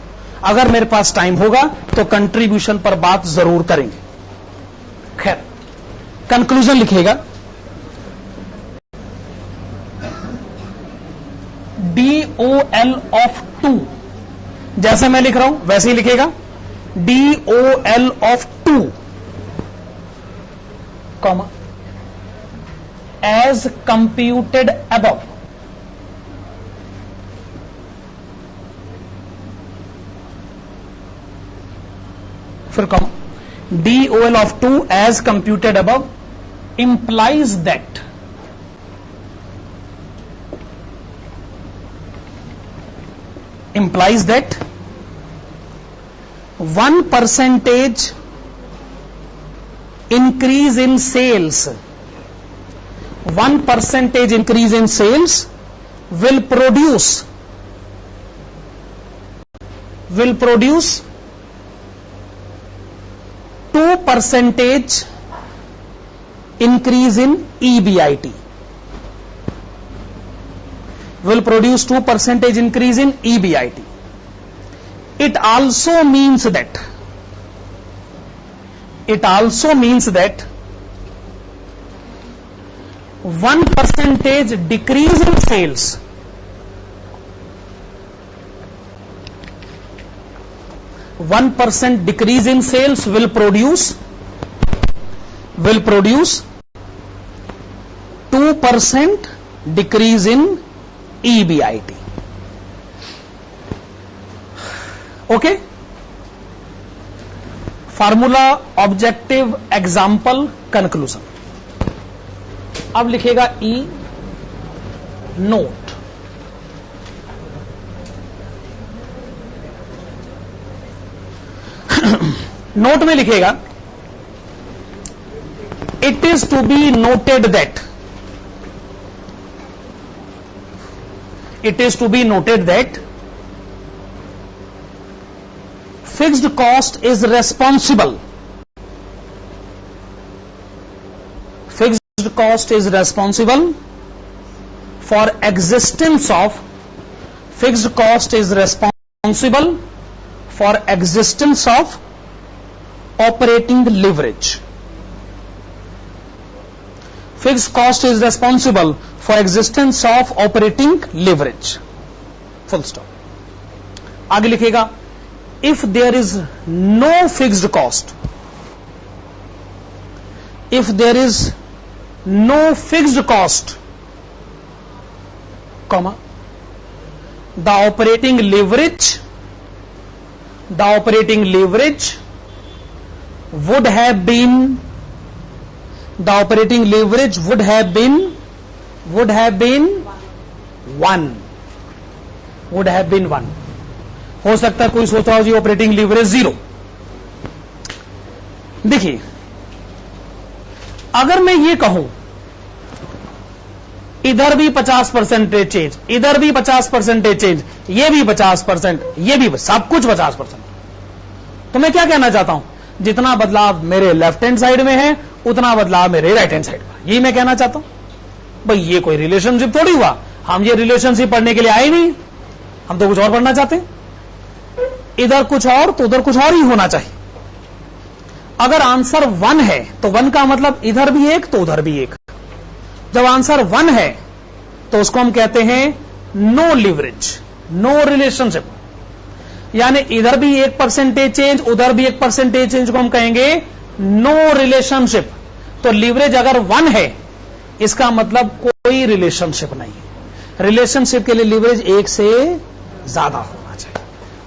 अगर मेरे पास टाइम होगा तो कंट्रीब्यूशन पर बात जरूर करेंगे। खैर, कंक्लूजन लिखेगा DOL ऑफ 2, जैसे मैं लिख रहा हूं वैसे ही लिखेगा, DOL of 2, comma, as computed above, फिर comma, DOL of 2 as computed above implies that implies that 1% increase in sales, 1% increase in sales will produce 2% increase in EBIT, will produce 2% increase in EBIT. It also means that 1% decrease in sales decrease in sales will produce 2% decrease in EBIT. Okay, formula, objective, example, conclusion. अब लिखेगा ई, नोट. नोट में लिखेगा it is to be noted that fixed cost is responsible for existence of operating leverage. Fixed cost is responsible for existence of operating leverage. Full stop. आगे लिखेगा if there is no fixed cost, comma, the operating leverage would have been 1. हो सकता है कोई सोच रहा हो जी ऑपरेटिंग लीवरेज 0. देखिए, अगर मैं ये कहूं इधर भी 50% चेंज, इधर भी 50% चेंज, ये भी 50%, ये भी सब कुछ 50%, तो मैं क्या कहना चाहता हूं, जितना बदलाव मेरे लेफ्ट हैंड साइड में है उतना बदलाव मेरे राइट हैंड साइड में, यही मैं कहना चाहता हूं. भाई ये कोई रिलेशनशिप थोड़ी हुआ, हम ये रिलेशनशिप पढ़ने के लिए आए नहीं, हम तो कुछ और पढ़ना चाहते हैं. इधर कुछ और तो उधर कुछ और ही होना चाहिए. अगर आंसर 1 है तो 1 का मतलब इधर भी एक तो उधर भी एक. जब आंसर 1 है तो उसको हम कहते हैं नो लीवरेज, नो रिलेशनशिप. यानी इधर भी 1% चेंज, उधर भी 1% चेंज को हम कहेंगे नो रिलेशनशिप. तो लीवरेज अगर 1 है इसका मतलब कोई रिलेशनशिप नहीं है. रिलेशनशिप के लिए लीवरेज 1 से ज्यादा होना चाहिए.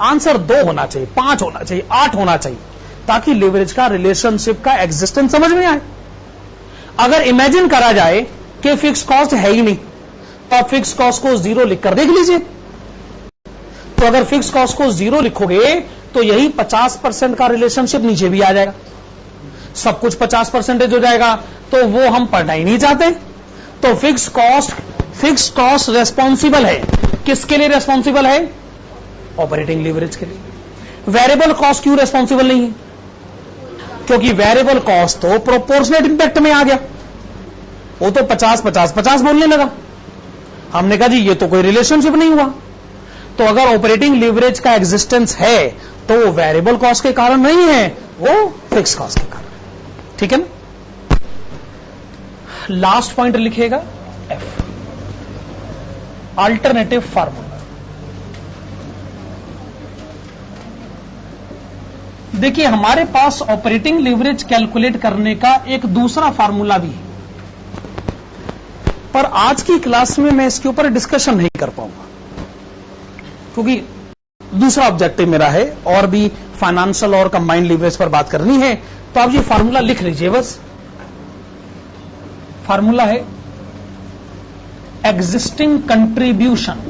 आंसर 2 होना चाहिए, 5 होना चाहिए, 8 होना चाहिए, ताकि लीवरेज का, रिलेशनशिप का एग्जिस्टेंस समझ में आए. अगर इमेजिन करा जाए कि फिक्स कॉस्ट है ही नहीं, तो आप फिक्स कॉस्ट को 0 लिखकर देख लीजिए. तो अगर फिक्स कॉस्ट को 0 लिखोगे तो यही 50% का रिलेशनशिप नीचे भी आ जाएगा, सब कुछ 50% हो जाएगा. तो वो हम पढ़ना ही नहीं चाहते. तो फिक्स कॉस्ट रेस्पॉन्सिबल है, किसके लिए रेस्पॉन्सिबल है? ऑपरेटिंग लीवरेज के लिए. वेरिएबल कॉस्ट क्यों रेस्पॉन्सिबल नहीं है? क्योंकि वेरिएबल कॉस्ट तो प्रोपोर्शनेट इंपैक्ट में आ गया, वो तो 50-50-50 बोलने लगा. हमने कहा जी ये तो कोई रिलेशनशिप नहीं हुआ. तो अगर ऑपरेटिंग लीवरेज का एग्जिस्टेंस है तो वो वेरिएबल कॉस्ट के कारण नहीं है, वो फिक्स कॉस्ट के कारण. ठीक है ना? लास्ट पॉइंट लिखिएगा F. Alternative formula. देखिए हमारे पास ऑपरेटिंग लीवरेज कैलकुलेट करने का एक दूसरा फार्मूला भी है, पर आज की क्लास में मैं इसके ऊपर डिस्कशन नहीं कर पाऊंगा क्योंकि दूसरा ऑब्जेक्टिव मेरा है और भी फाइनेंशियल और कंबाइंड लीवरेज पर बात करनी है। तो आप ये फार्मूला लिख लीजिए बस। फार्मूला है existing contribution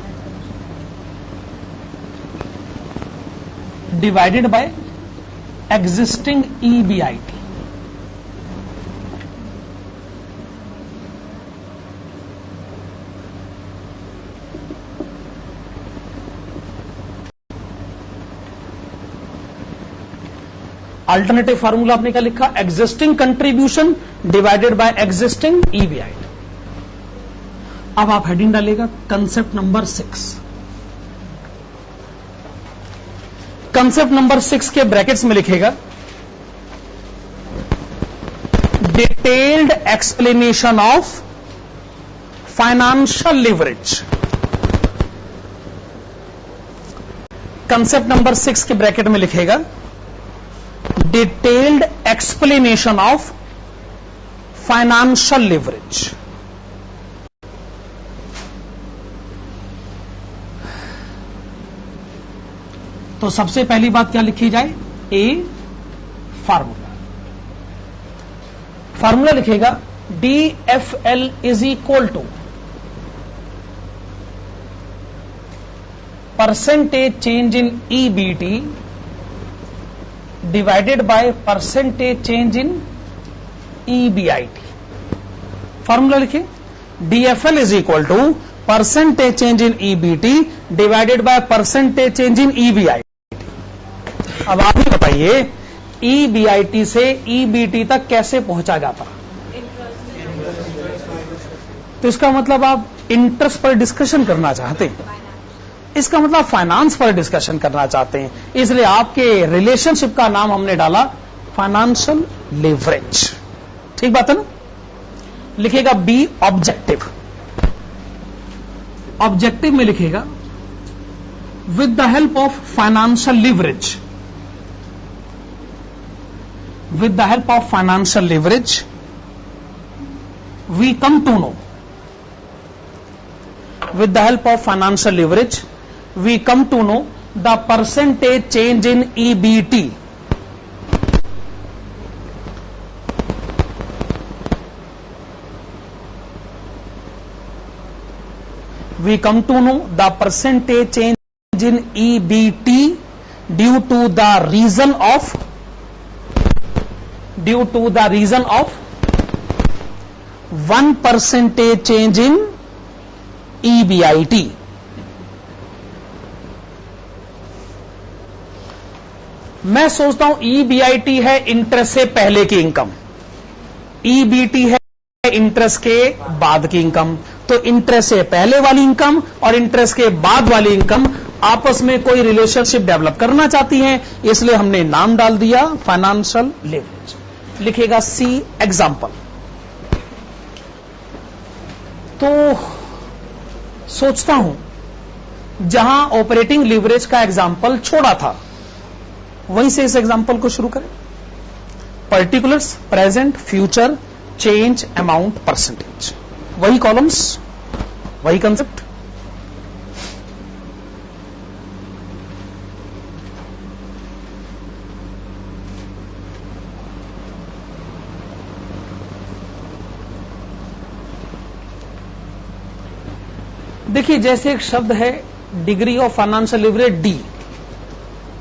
divided by existing EBIT। Alternative formula आपने क्या लिखा? Existing contribution divided by existing EBIT। अब आप हेडिंग डालेगा कंसेप्ट नंबर 6। कंसेप्ट नंबर 6 के ब्रैकेट्स में लिखेगा detailed explanation of financial leverage. Concept number 6 के ब्रैकेट में लिखेगा detailed explanation of financial leverage. तो सबसे पहली बात क्या लिखी जाए? A formula. फार्मूला लिखेगा DFL is equal to percentage change in EBT divided by percentage change in EBIT। Formula लिखिए DFL is equal to percentage change in EBT divided by percentage change in EBIT। अब आप ही बताइए EBIT से EBT तक कैसे पहुंचा जाता? तो इसका मतलब आप इंटरेस्ट पर डिस्कशन करना चाहते हैं, इसका मतलब फाइनेंस पर डिस्कशन करना चाहते हैं, इसलिए आपके रिलेशनशिप का नाम हमने डाला फाइनेंशियल लीवरेज। ठीक बात है ना? लिखेगा बी ऑब्जेक्टिव। ऑब्जेक्टिव में लिखेगा with the help of financial leverage, with the help of financial leverage we come to know, with the help of financial leverage we come to know the percentage change in EBT we come to know the percentage change in EBT due to the reason of 1% change in EBIT। मैं सोचता हूं EBIT है इंटरेस्ट से पहले की इनकम, EBT है इंटरेस्ट के बाद की इनकम। तो इंटरेस्ट से पहले वाली इनकम और इंटरेस्ट के बाद वाली इनकम आपस में कोई रिलेशनशिप डेवलप करना चाहती हैं, इसलिए हमने नाम डाल दिया फाइनेंशियल लीवरेज। लिखेगा सी एग्जाम्पल। तो सोचता हूं जहां ऑपरेटिंग लीवरेज का एग्जाम्पल छोड़ा था वहीं से इस एग्जाम्पल को शुरू करें। Particulars, present, future, change, amount, percentage, वही कॉलम्स, वही कंसेप्ट। देखिए जैसे एक शब्द है degree of financial leverage D,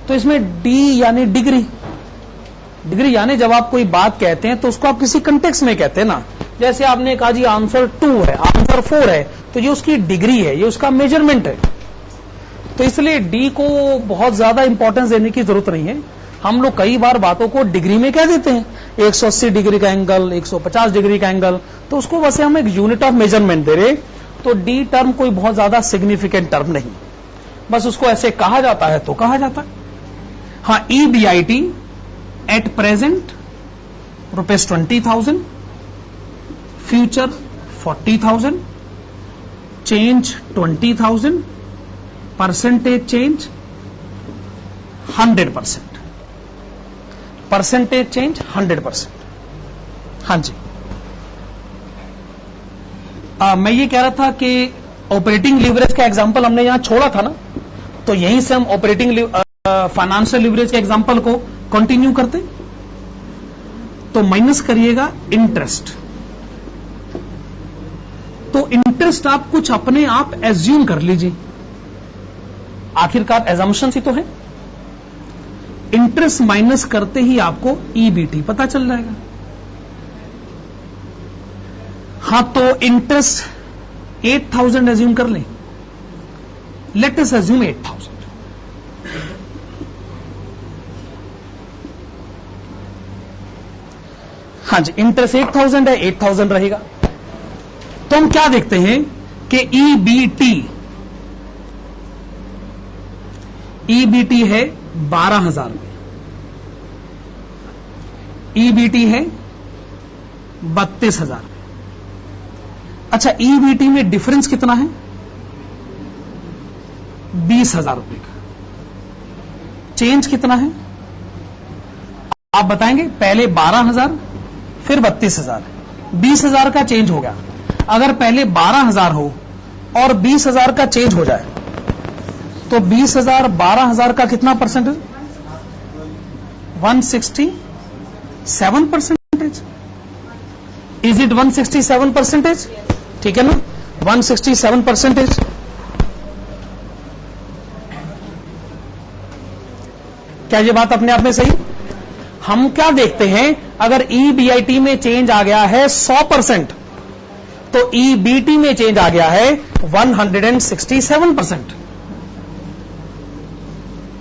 तो इसमें डी यानी डिग्री। डिग्री यानी जब आप कोई बात कहते हैं तो उसको आप किसी कंटेक्स्ट में कहते हैं ना। जैसे आपने कहा जी आंसर 2 है, आंसर 4 है, तो ये उसकी डिग्री है, ये उसका मेजरमेंट है। तो इसलिए डी को बहुत ज्यादा इंपॉर्टेंस देने की जरूरत नहीं है। हम लोग कई बार बातों को डिग्री में कह देते हैं, 180 डिग्री का एंगल, 150 डिग्री का एंगल, तो उसको वैसे हम एक यूनिट ऑफ मेजरमेंट दे रहे। तो डी टर्म कोई बहुत ज्यादा सिग्निफिकेंट टर्म नहीं, बस उसको ऐसे कहा जाता है तो कहा जाता है। हाँ, EBIT at present ₹20,000, future 40,000, change 20,000, percentage change 100%, percentage change 100%। हाँ जी, मैं ये कह रहा था कि ऑपरेटिंग लीवरेज का एग्जांपल हमने यहां छोड़ा था ना, तो यहीं से हम ऑपरेटिंग फाइनेंशियल लीवरेज के एग्जांपल को कंटिन्यू करते। तो माइनस करिएगा इंटरेस्ट। तो इंटरेस्ट आप कुछ अपने आप एज्यूम कर लीजिए, आखिरकार एजम्पशन ही तो है। इंटरेस्ट माइनस करते ही आपको ईबीटी पता चल जाएगा। हां, तो इंटरेस्ट 8,000 एज्यूम कर लें। Let us assume 8,000। हाँ जी, इंटरेस्ट 8,000 है, 8,000 रहेगा। तो हम क्या देखते हैं कि ईबीटी है 12,000 में, ईबीटी है 32,000 में। अच्छा, ईबीटी में डिफरेंस कितना है? 20,000 रुपए का। चेंज कितना है आप बताएंगे? पहले 12,000 फिर 32,000, 20,000 का चेंज हो गया। अगर पहले 12,000 हो और 20,000 का चेंज हो जाए तो 20,000 12,000 का कितना परसेंटेज? 167%। Is it 167%? ठीक है ना, 167%। क्या ये बात अपने आप में सही? हम क्या देखते हैं, अगर ईबीआईटी में चेंज आ गया है 100%, तो ईबीटी में चेंज आ गया है 167%।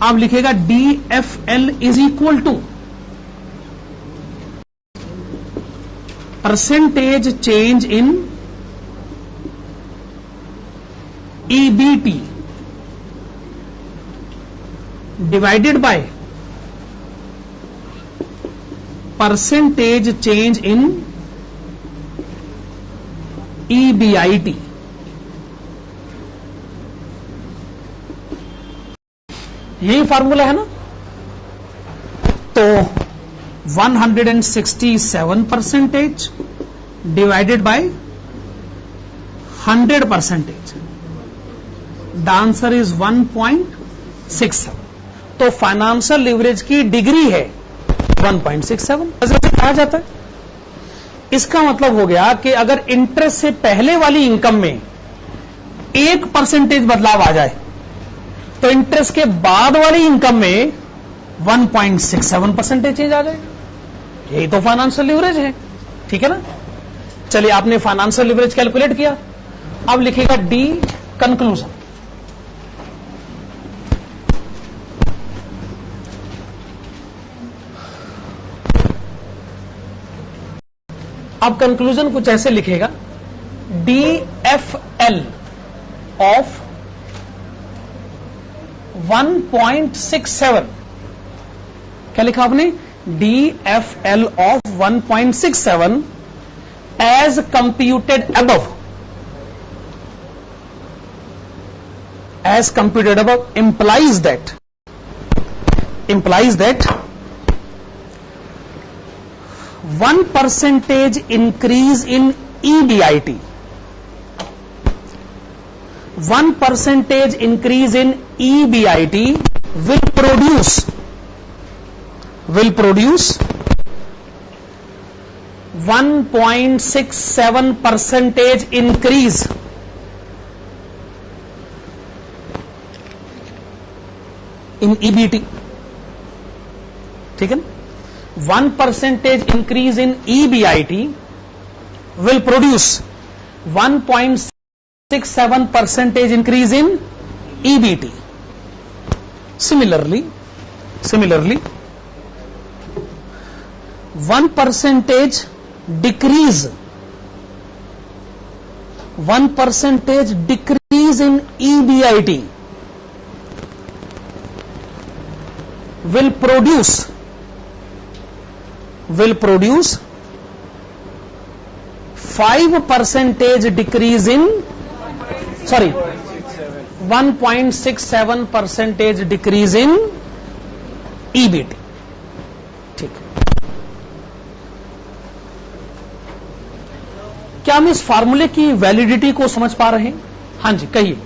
आप लिखेगा DFL is equal to percentage change in EBT divided by percentage change in EBIT. यही फॉर्मूला है ना। तो 167% divided by 100%, the answer is 1.67। तो फाइनेंशियल लीवरेज की डिग्री है 1.67, कहा जाता है। इसका मतलब हो गया कि अगर इंटरेस्ट से पहले वाली इनकम में 1% बदलाव आ जाए तो इंटरेस्ट के बाद वाली इनकम में 1.67% चेंज आ जाएगा। यही तो फाइनेंशियल लीवरेज है, ठीक है ना। चलिए, आपने फाइनेंशियल लीवरेज कैलकुलेट किया। अब लिखेगा डी कंक्लूजन। अब कंक्लूजन कुछ ऐसे लिखेगा, DFL ऑफ 1.67। क्या लिखा आपने? DFL of 1.67 as computed above, as computed above implies that 1% increase in EBIT, 1% increase in EBIT will produce 1.67% increase in EBIT। ठीक है ना, 1% increase in EBIT will produce 1.67% increase in EBT. Similarly, 1% decrease in EBIT will produce 5% decrease in sorry 1.67% decrease in EBT. ठीक, क्या हम इस फार्मूले की वैलिडिटी को समझ पा रहे हैं? हां जी कहिए।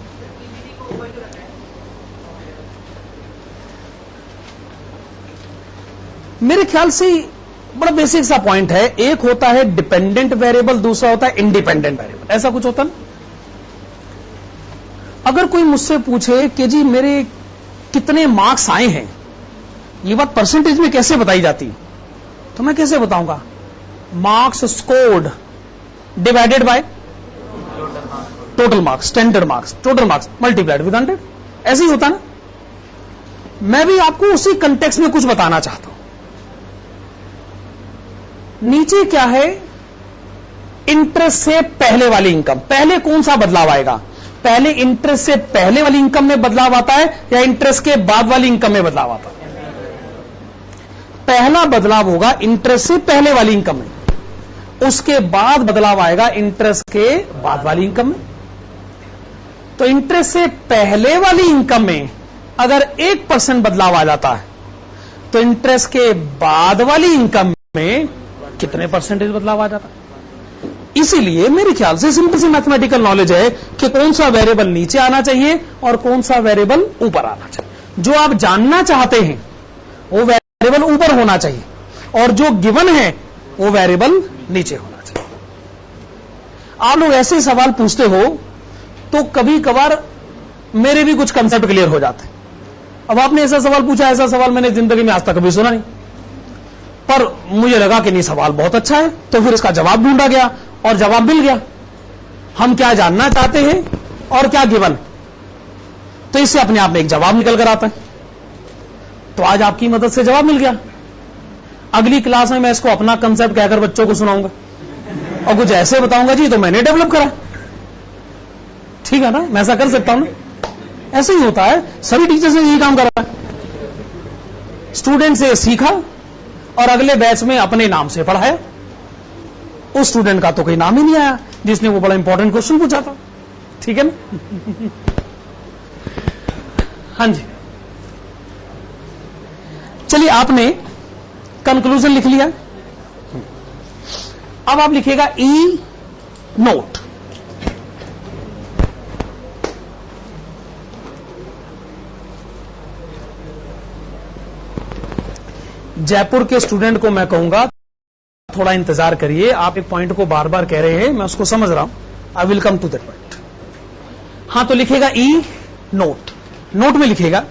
मेरे ख्याल से बड़ा बेसिक सा पॉइंट है। एक होता है डिपेंडेंट वेरिएबल, दूसरा होता है इंडिपेंडेंट वेरिएबल। ऐसा कुछ होता ना। अगर कोई मुझसे पूछे कि जी मेरे कितने मार्क्स आए हैं, ये बात परसेंटेज में कैसे बताई जाती, तो मैं कैसे बताऊंगा? Marks scored divided by total marks, standard marks, total marks multiplied with 100। ऐसे ही होता ना। मैं भी आपको उसी कंटेक्स्ट में कुछ बताना चाहता हूं। नीचे क्या है? इंटरेस्ट से पहले वाली इनकम। पहले कौन सा बदलाव आएगा? पहले इंटरेस्ट से पहले वाली इनकम में बदलाव आता है या इंटरेस्ट के बाद वाली इनकम में बदलाव आता है? पहला बदलाव होगा इंटरेस्ट से पहले वाली इनकम में, उसके बाद बदलाव आएगा इंटरेस्ट के बाद वाली इनकम में। तो इंटरेस्ट से पहले वाली इनकम में अगर 1% बदलाव आ जाता है तो इंटरेस्ट के बाद वाली इनकम में कितने परसेंटेज बदलाव आ जाता है? इसीलिए मेरे ख्याल से सिंपल सी मैथमेटिकल नॉलेज है कि कौन सा वेरिएबल नीचे आना चाहिए और कौन सा वेरिएबल ऊपर आना चाहिए। जो आप जानना चाहते हैं वो वेरिएबल ऊपर होना चाहिए और जो गिवन है वो वेरिएबल नीचे होना चाहिए। आप लोग ऐसे सवाल पूछते हो तो कभी कभार मेरे भी कुछ कंसेप्ट क्लियर हो जाते हैं। अब आपने ऐसा सवाल पूछा, ऐसा सवाल मैंने जिंदगी में आज तक कभी सुना नहीं, पर मुझे लगा कि नहीं सवाल बहुत अच्छा है, तो फिर इसका जवाब ढूंढा गया और जवाब मिल गया। हम क्या जानना चाहते हैं और क्या गिवन, तो इससे अपने आप में एक जवाब निकल कर आता है। तो आज आपकी मदद से जवाब मिल गया। अगली क्लास में मैं इसको अपना कंसेप्ट कहकर बच्चों को सुनाऊंगा और कुछ ऐसे बताऊंगा जी तो मैंने डेवलप करा। ठीक है ना, मैं ऐसा कर सकता हूं ना। ऐसे ही होता है, सभी टीचर्स ने यही काम करा है। स्टूडेंट से सीखा और अगले बैच में अपने नाम से पढ़ाया। उस स्टूडेंट का तो कोई नाम ही नहीं आया जिसने वो बड़ा इंपॉर्टेंट क्वेश्चन पूछा था। ठीक है ना। हां जी, चलिए आपने कंक्लूजन लिख लिया। अब आप लिखिएगा ई नोट। जयपुर के स्टूडेंट को मैं कहूंगा थोड़ा इंतजार करिए। आप एक पॉइंट को बार बार कह रहे हैं, मैं उसको समझ रहा हूं। I will come to that point. हां, तो लिखेगा ई नोट। नोट में लिखेगा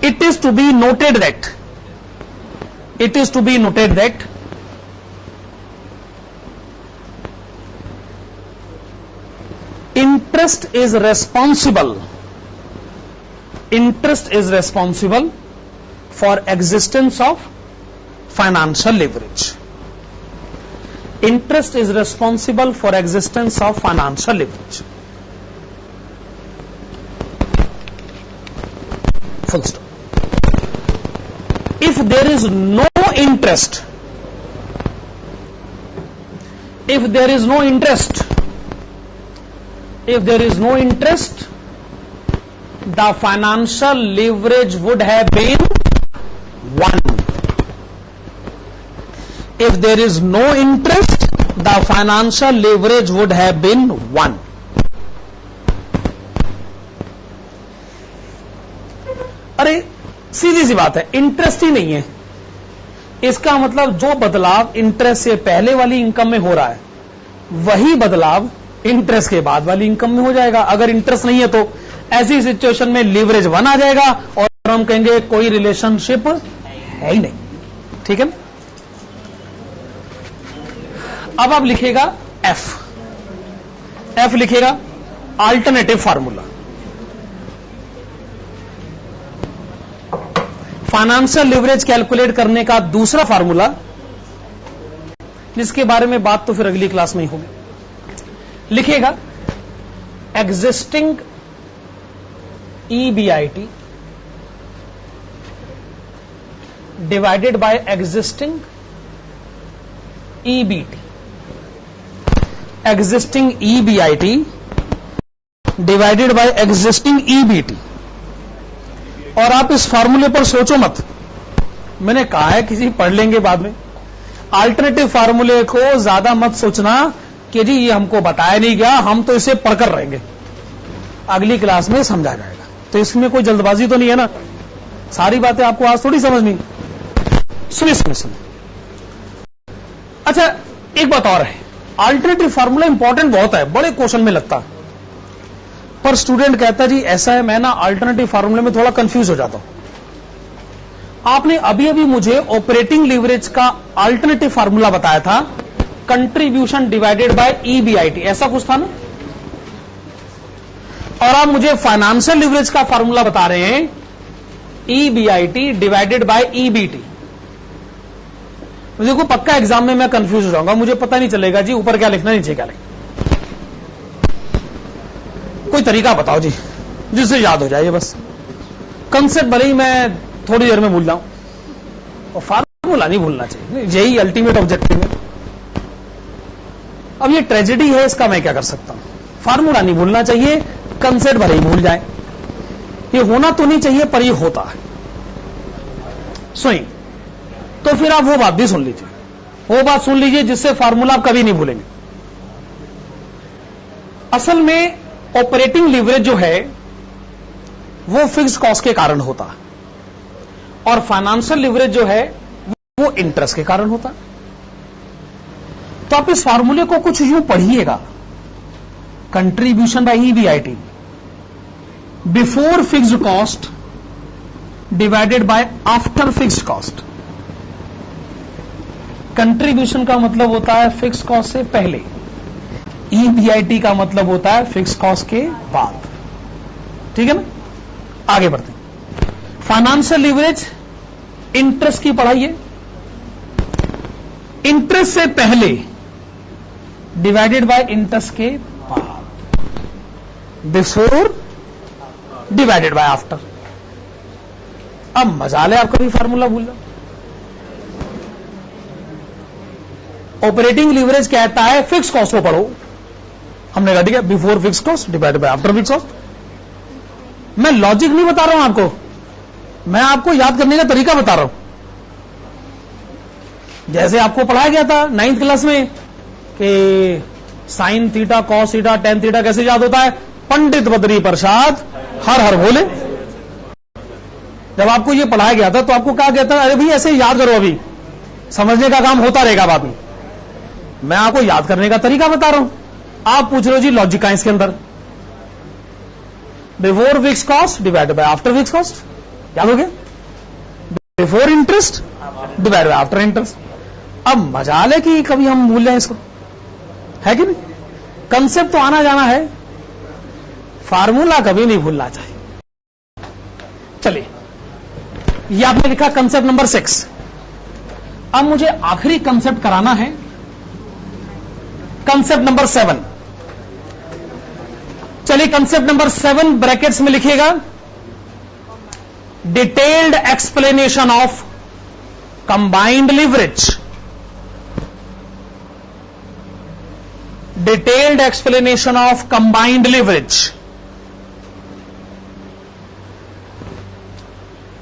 it is to be noted that interest is responsible for existence of financial leverage. Interest is responsible for existence of financial leverage. Full stop. If there is no interest, the financial leverage would have been 1. If there is no interest, the financial leverage would have been 1. अरे सीधी सी बात है, इंटरेस्ट ही नहीं है। इसका मतलब जो बदलाव इंटरेस्ट से पहले वाली इनकम में हो रहा है वही बदलाव इंटरेस्ट के बाद वाली इनकम में हो जाएगा। अगर इंटरेस्ट नहीं है तो ऐसी सिचुएशन में लीवरेज 1 आ जाएगा और हम कहेंगे कोई रिलेशनशिप है ही नहीं। ठीक है ना। अब आप लिखेगा एफ लिखेगा alternative formula. Financial leverage calculate करने का दूसरा फार्मूला, जिसके बारे में बात तो फिर अगली क्लास में ही होगी, लिखेगा existing EBIT divided bye existing EBT। Existing EBIT divided bye existing EBT। और आप इस फॉर्मूले पर सोचो मत, मैंने कहा है किसी पढ़ लेंगे बाद में। अल्टरनेटिव फॉर्मूले को ज्यादा मत सोचना कि जी ये हमको बताया नहीं गया, हम तो इसे पढ़कर रहेंगे, अगली क्लास में समझा जाएगा। तो इसमें कोई जल्दबाजी तो नहीं है ना, सारी बातें आपको आज थोड़ी समझनी। सुनिए। अच्छा, एक बात और है, अल्टरनेटिव फॉर्मूला इंपॉर्टेंट बहुत है, बड़े क्वेश्चन में लगता है, पर स्टूडेंट कहता है जी ऐसा है, मैं ना अल्टरनेटिव फॉर्मूले में थोड़ा कंफ्यूज हो जाता हूं। आपने अभी अभी मुझे ऑपरेटिंग लीवरेज का अल्टरनेटिव फॉर्मूला बताया था, कंट्रीब्यूशन डिवाइडेड बाय EBIT, ऐसा कुछ था ना। और आप मुझे फाइनेंशियल लीवरेज का फॉर्मूला बता रहे हैं, EBIT डिवाइडेड बाय EBT। मुझे को पक्का एग्जाम में मैं कंफ्यूज हो जाऊंगा, मुझे पता नहीं चलेगा जी ऊपर क्या लिखना, नीचे क्या लिखना। कोई तरीका बताओ जी जिससे याद हो जाए, बस कंसेप्ट भले ही मैं थोड़ी देर में भूल जाऊं, और फार्मूला नहीं भूलना चाहिए, यही अल्टीमेट ऑब्जेक्टिव है। अब ये ट्रेजेडी है, इसका मैं क्या कर सकता हूं। फार्मूला नहीं भूलना चाहिए, कंसेप्ट भले ही भूल जाए, ये होना तो नहीं चाहिए पर ये होता है। सुनिए, तो फिर आप वो बात भी सुन लीजिए, वो बात सुन लीजिए जिससे फार्मूला आप कभी नहीं भूलेंगे। असल में ऑपरेटिंग लीवरेज जो है वो फिक्स्ड कॉस्ट के कारण होता है, और फाइनेंशियल लीवरेज जो है वो इंटरेस्ट के कारण होता है। तो आप इस फार्मूले को कुछ यूं पढ़िएगा, contribution by EBIT before fixed cost divided by after fixed cost. Contribution का मतलब होता है फिक्स कॉस्ट से पहले, EBIT का मतलब होता है फिक्स कॉस्ट के बाद। ठीक है ना, आगे बढ़ते हैं। फाइनेंशियल लीवरेज इंटरेस्ट की पढ़ाई है, इंटरेस्ट से पहले डिवाइडेड बाय इंटरेस्ट के बाद, बिफोर डिवाइडेड बाय आफ्टर। अब मजाल है आप कभी फार्मूला भूल जाओ। ऑपरेटिंग लीवरेज कहता है फिक्स कॉस्ट को पढ़ो, हमने कहा ठीक है, before fix cost divided by after fix cost. मैं लॉजिक नहीं बता रहा हूं आपको, मैं आपको याद करने का तरीका बता रहा हूं। जैसे आपको पढ़ाया गया था 9th क्लास में कि sine theta, cos theta, tan theta कैसे याद होता है, पंडित बद्री प्रसाद हर हर बोले। जब आपको यह पढ़ाया गया था तो आपको कहा गया था अरे भाई ऐसे याद करो, अभी समझने का काम होता रहेगा बाद में। मैं आपको याद करने का तरीका बता रहा हूं, आप पूछ रहे हो जी लॉजिक का इसके अंदर। Before fix cost divided by after fix cost, याद हो गया, before interest divided by after interest. अब मजाल है कि कभी हम भूल जाएं इसको, है कि नहीं। कंसेप्ट तो आना जाना है, फार्मूला कभी नहीं भूलना चाहिए। चलिए, ये आपने लिखा कंसेप्ट नंबर 6। अब मुझे आखिरी कंसेप्ट कराना है, कंसेप्ट नंबर 7। चलिए, कंसेप्ट नंबर 7 ब्रैकेट्स में लिखिएगा, detailed explanation of combined leverage. Detailed explanation of combined leverage.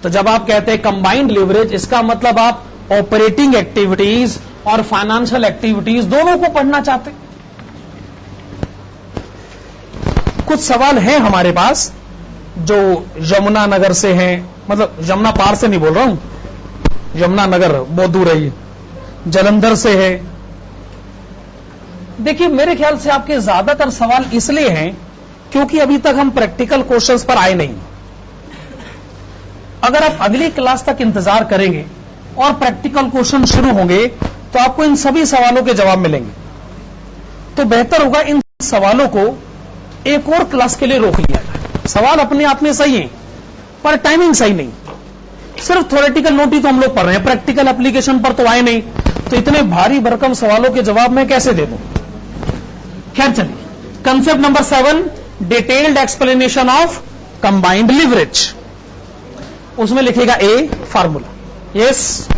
तो जब आप कहते हैं कंबाइंड लीवरेज, इसका मतलब आप ऑपरेटिंग एक्टिविटीज और फाइनेंशियल एक्टिविटीज दोनों को पढ़ना चाहते हैं। कुछ सवाल हैं हमारे पास जो यमुना नगर से हैं, मतलब यमुना पार से नहीं बोल रहा हूं, यमुना नगर बहुत दूर है, ये जालंधर से है। देखिए, मेरे ख्याल से आपके ज्यादातर सवाल इसलिए हैं क्योंकि अभी तक हम प्रैक्टिकल क्वेश्चंस पर आए नहीं। अगर आप अगली क्लास तक इंतजार करेंगे और प्रैक्टिकल क्वेश्चन शुरू होंगे तो आपको इन सभी सवालों के जवाब मिलेंगे। तो बेहतर होगा इन सवालों को एक और क्लास के लिए रोक लिया जाए। सवाल अपने आप में सही है पर टाइमिंग सही नहीं। सिर्फ थ्योरेटिकल नोट ही तो हम लोग पढ़ रहे हैं, प्रैक्टिकल एप्लीकेशन पर तो आए नहीं, तो इतने भारी भरकम सवालों के जवाब मैं कैसे दे दूं। खैर चलिए, concept number 7, detailed explanation of combined leverage. उसमें लिखेगा ए फार्मूला। यस,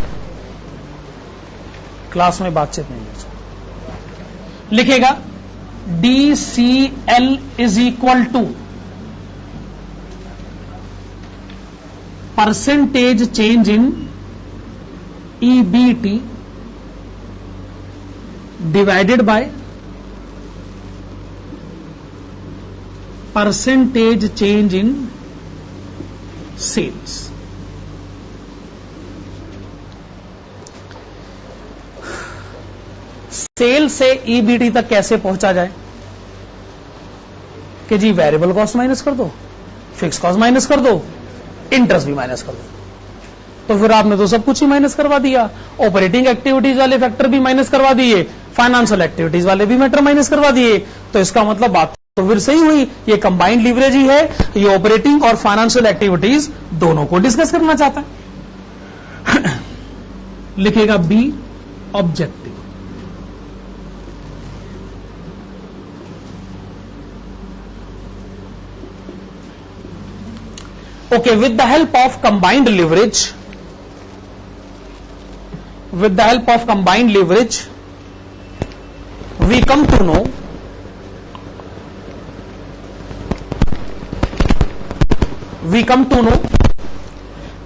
क्लास में बातचीत नहीं है। लिखेगा DCL is equal to percentage change in EBT divided by percentage change in sales. Sale से EBT तक कैसे पहुंचा जाए कि जी वेरिएबल कॉस्ट माइनस कर दो, फिक्स कॉस्ट माइनस कर दो, इंटरेस्ट भी माइनस कर दो। तो फिर आपने तो सब कुछ ही माइनस करवा दिया, ऑपरेटिंग एक्टिविटीज वाले फैक्टर भी माइनस करवा दिए, फाइनेंशियल एक्टिविटीज वाले भी मैटर माइनस करवा दिए। तो इसका मतलब बात तो फिर सही हुई, ये कंबाइंड लीवरेज ही है, ये ऑपरेटिंग और फाइनेंशियल एक्टिविटीज दोनों को डिस्कस करना चाहता है। लिखेगा B objective. Okay, with the help of combined leverage, we come to know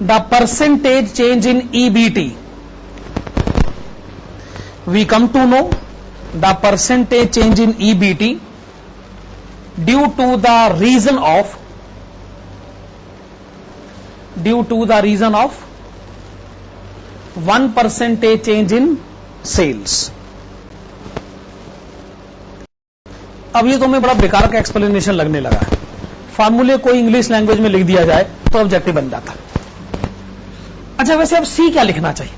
the percentage change in EBT. We come to know the percentage change in EBT due to the reason of 1% change in sales। अब ये तो हमें बड़ा बेकार का एक्सप्लेनेशन लगने लगा है। फार्मूले कोई इंग्लिश लैंग्वेज में लिख दिया जाए तो ऑब्जेक्टिव बन जाता है। अच्छा, वैसे अब सी क्या लिखना चाहिए?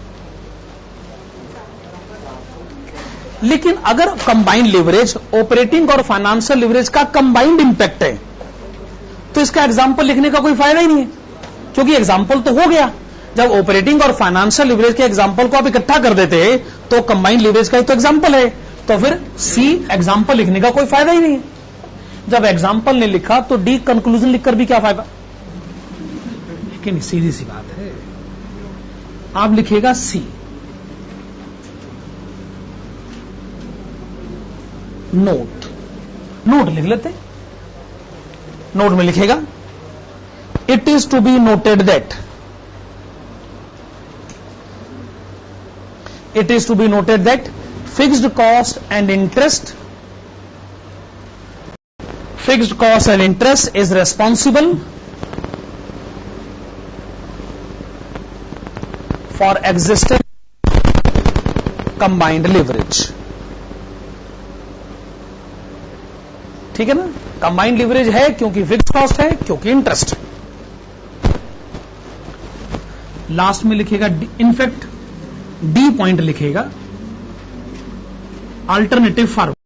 लेकिन अगर कंबाइंड लिवरेज, ऑपरेटिंग और फाइनेंशियल लिवरेज का कंबाइंड इंपैक्ट है तो इसका एग्जाम्पल लिखने का कोई फायदा ही नहीं है, क्योंकि एग्जाम्पल तो हो गया। जब ऑपरेटिंग और फाइनेंशियल लिवरेज के एग्जाम्पल को आप इकट्ठा कर देते हैं तो कंबाइंड लिवरेज का ही तो एग्जाम्पल है, तो फिर सी एग्जाम्पल लिखने का कोई फायदा ही नहीं है। जब एग्जाम्पल ने लिखा तो डी कंक्लूजन लिखकर भी क्या फायदा? लेकिन सीधी सी बात है, आप लिखेगा सी नोट लिख लेते हैं। नोट में लिखेगा it is to be noted that fixed cost and interest is responsible for existing combined leverage। ठीक है ना, कंबाइंड लिवरेज है क्योंकि फिक्स्ड कॉस्ट है, क्योंकि इंटरेस्ट है। लास्ट में लिखेगा इनफैक्ट डी पॉइंट लिखेगा अल्टरनेटिव फार्मूला।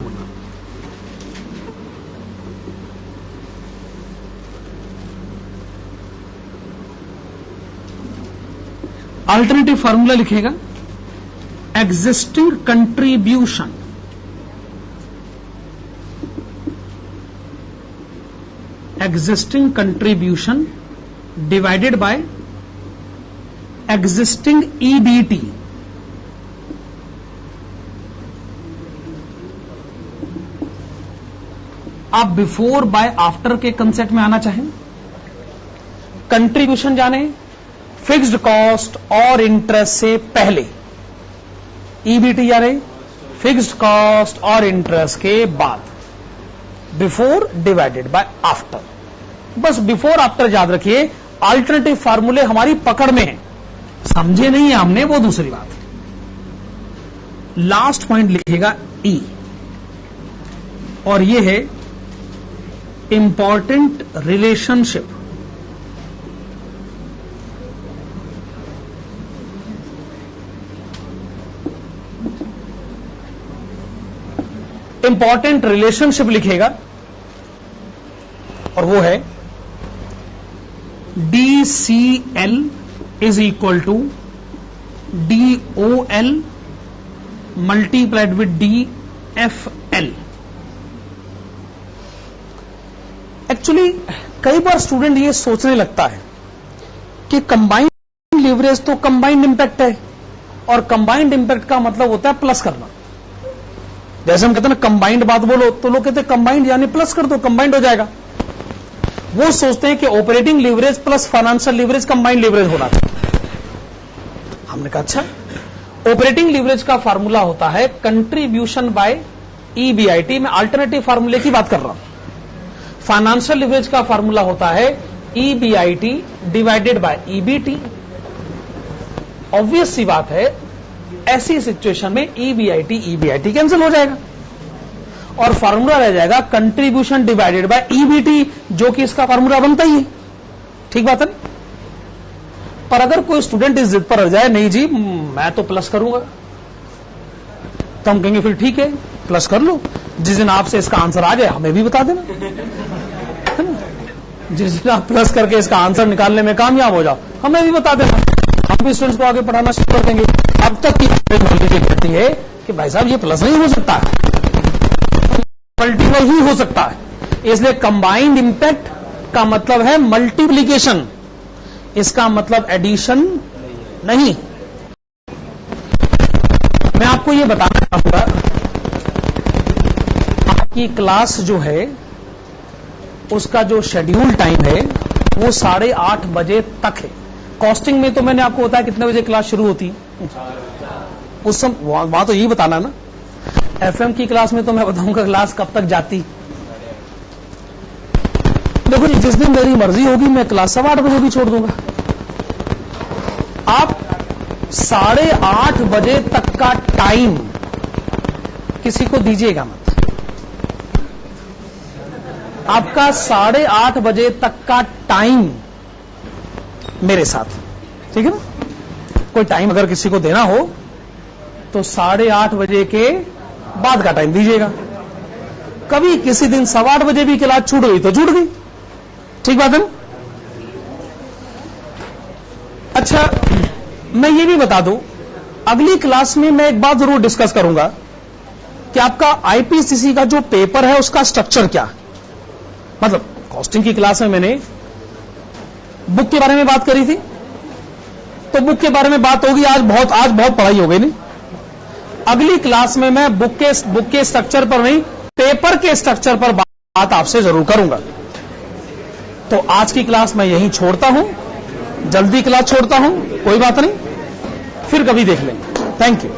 अल्टरनेटिव फार्मूला लिखेगा existing contribution divided by existing EBT। आप बिफोर बाय आफ्टर के कंसेप्ट में आना चाहें, कंट्रीब्यूशन जाने, फिक्स्ड कॉस्ट और इंटरेस्ट से पहले, EBT यानी फिक्स्ड कॉस्ट और इंटरेस्ट के बाद, बिफोर डिवाइडेड बाय आफ्टर। बस बिफोर आफ्टर याद रखिए, अल्टरनेटिव फार्मूले हमारी पकड़ में है, समझे नहीं है हमने वो दूसरी बात। लास्ट पॉइंट लिखेगा ई, और ये है इंपॉर्टेंट रिलेशनशिप लिखेगा, और वो है DCL is equal to DOL multiplied with DFL। Actually कई बार स्टूडेंट ये सोचने लगता है कि कंबाइंड लीवरेज तो कंबाइंड इंपैक्ट है, और कंबाइंड इंपैक्ट का मतलब होता है प्लस करना। जैसे हम कहते हैं ना कंबाइंड बात बोलो, तो लोग कहते हैं कंबाइंड यानी प्लस कर दो, कंबाइंड हो जाएगा। वो सोचते हैं कि operating leverage plus financial leverage combined leverage होना चाहिए। हमने कहा अच्छा, ऑपरेटिंग लीवरेज का फार्मूला होता है कंट्रीब्यूशन बाय ईबीआईटी, मैं अल्टरनेटिव फार्मूले की बात कर रहा हूं। फाइनेंशियल लीवरेज का फार्मूला होता है EBIT divided by EBT. Obvious सी बात है, ऐसी सिचुएशन में ईबीआईटी कैंसिल हो जाएगा और फार्मूला रह जाएगा कंट्रीब्यूशन डिवाइडेड बाय ईबीटी, जो कि इसका फार्मूला बनता ही है। ठीक बात है। पर अगर कोई स्टूडेंट इस जिद पर रह जाए, नहीं जी मैं तो प्लस करूंगा, तो हम कहेंगे फिर ठीक है प्लस कर लो, जिस दिन आपसे इसका आंसर आ जाए हमें भी बता देना, है ना? जिस दिन आप प्लस करके इसका आंसर निकालने में कामयाब हो जाओ हमें भी बता देना, हम भी स्टूडेंट्स को आगे पढ़ाना शुरू कर देंगे। अब तक की टेक्नोलॉजी कहती है कि भाई साहब ये प्लस नहीं हो सकता, मल्टीपल ही हो सकता है। इसलिए कंबाइंड इंपैक्ट का मतलब है मल्टीप्लीकेशन, इसका मतलब एडिशन नहीं। मैं आपको यह बताना चाहूंगा, आपकी क्लास जो है उसका जो शेड्यूल टाइम है वो 8:30 बजे तक है। कॉस्टिंग में तो मैंने आपको बताया कितने बजे क्लास शुरू होती, उस समय वहां तो यही बताना ना। एफएम की क्लास में तो मैं बताऊंगा क्लास कब तक जाती। देखो जी, जिस दिन मेरी मर्जी होगी मैं क्लास 8:15 बजे भी छोड़ दूंगा। आप 8:30 बजे तक का टाइम किसी को दीजिएगा मत। आपका 8:30 बजे तक का टाइम मेरे साथ, ठीक है ना। कोई टाइम अगर किसी को देना हो तो 8:30 बजे के बाद का टाइम दीजिएगा। कभी किसी दिन 8:15 बजे भी क्लास छूट गई तो छूट गई, ठीक बात है ना। अच्छा, मैं ये भी बता दूं, अगली क्लास में मैं एक बात जरूर डिस्कस करूंगा कि आपका आईपीसीसी का जो पेपर है उसका स्ट्रक्चर क्या, मतलब कॉस्टिंग की क्लास में मैंने बुक के बारे में बात करी थी, तो बुक के बारे में बात होगी, आज बहुत पढ़ाई हो गई नहीं। अगली क्लास में मैं बुक के स्ट्रक्चर पर नहीं, पेपर के स्ट्रक्चर पर बात आपसे जरूर करूंगा। तो आज की क्लास मैं यहीं छोड़ता हूं, जल्दी क्लास छोड़ता हूं, कोई बात नहीं, फिर कभी देख लेंगे। Thank you.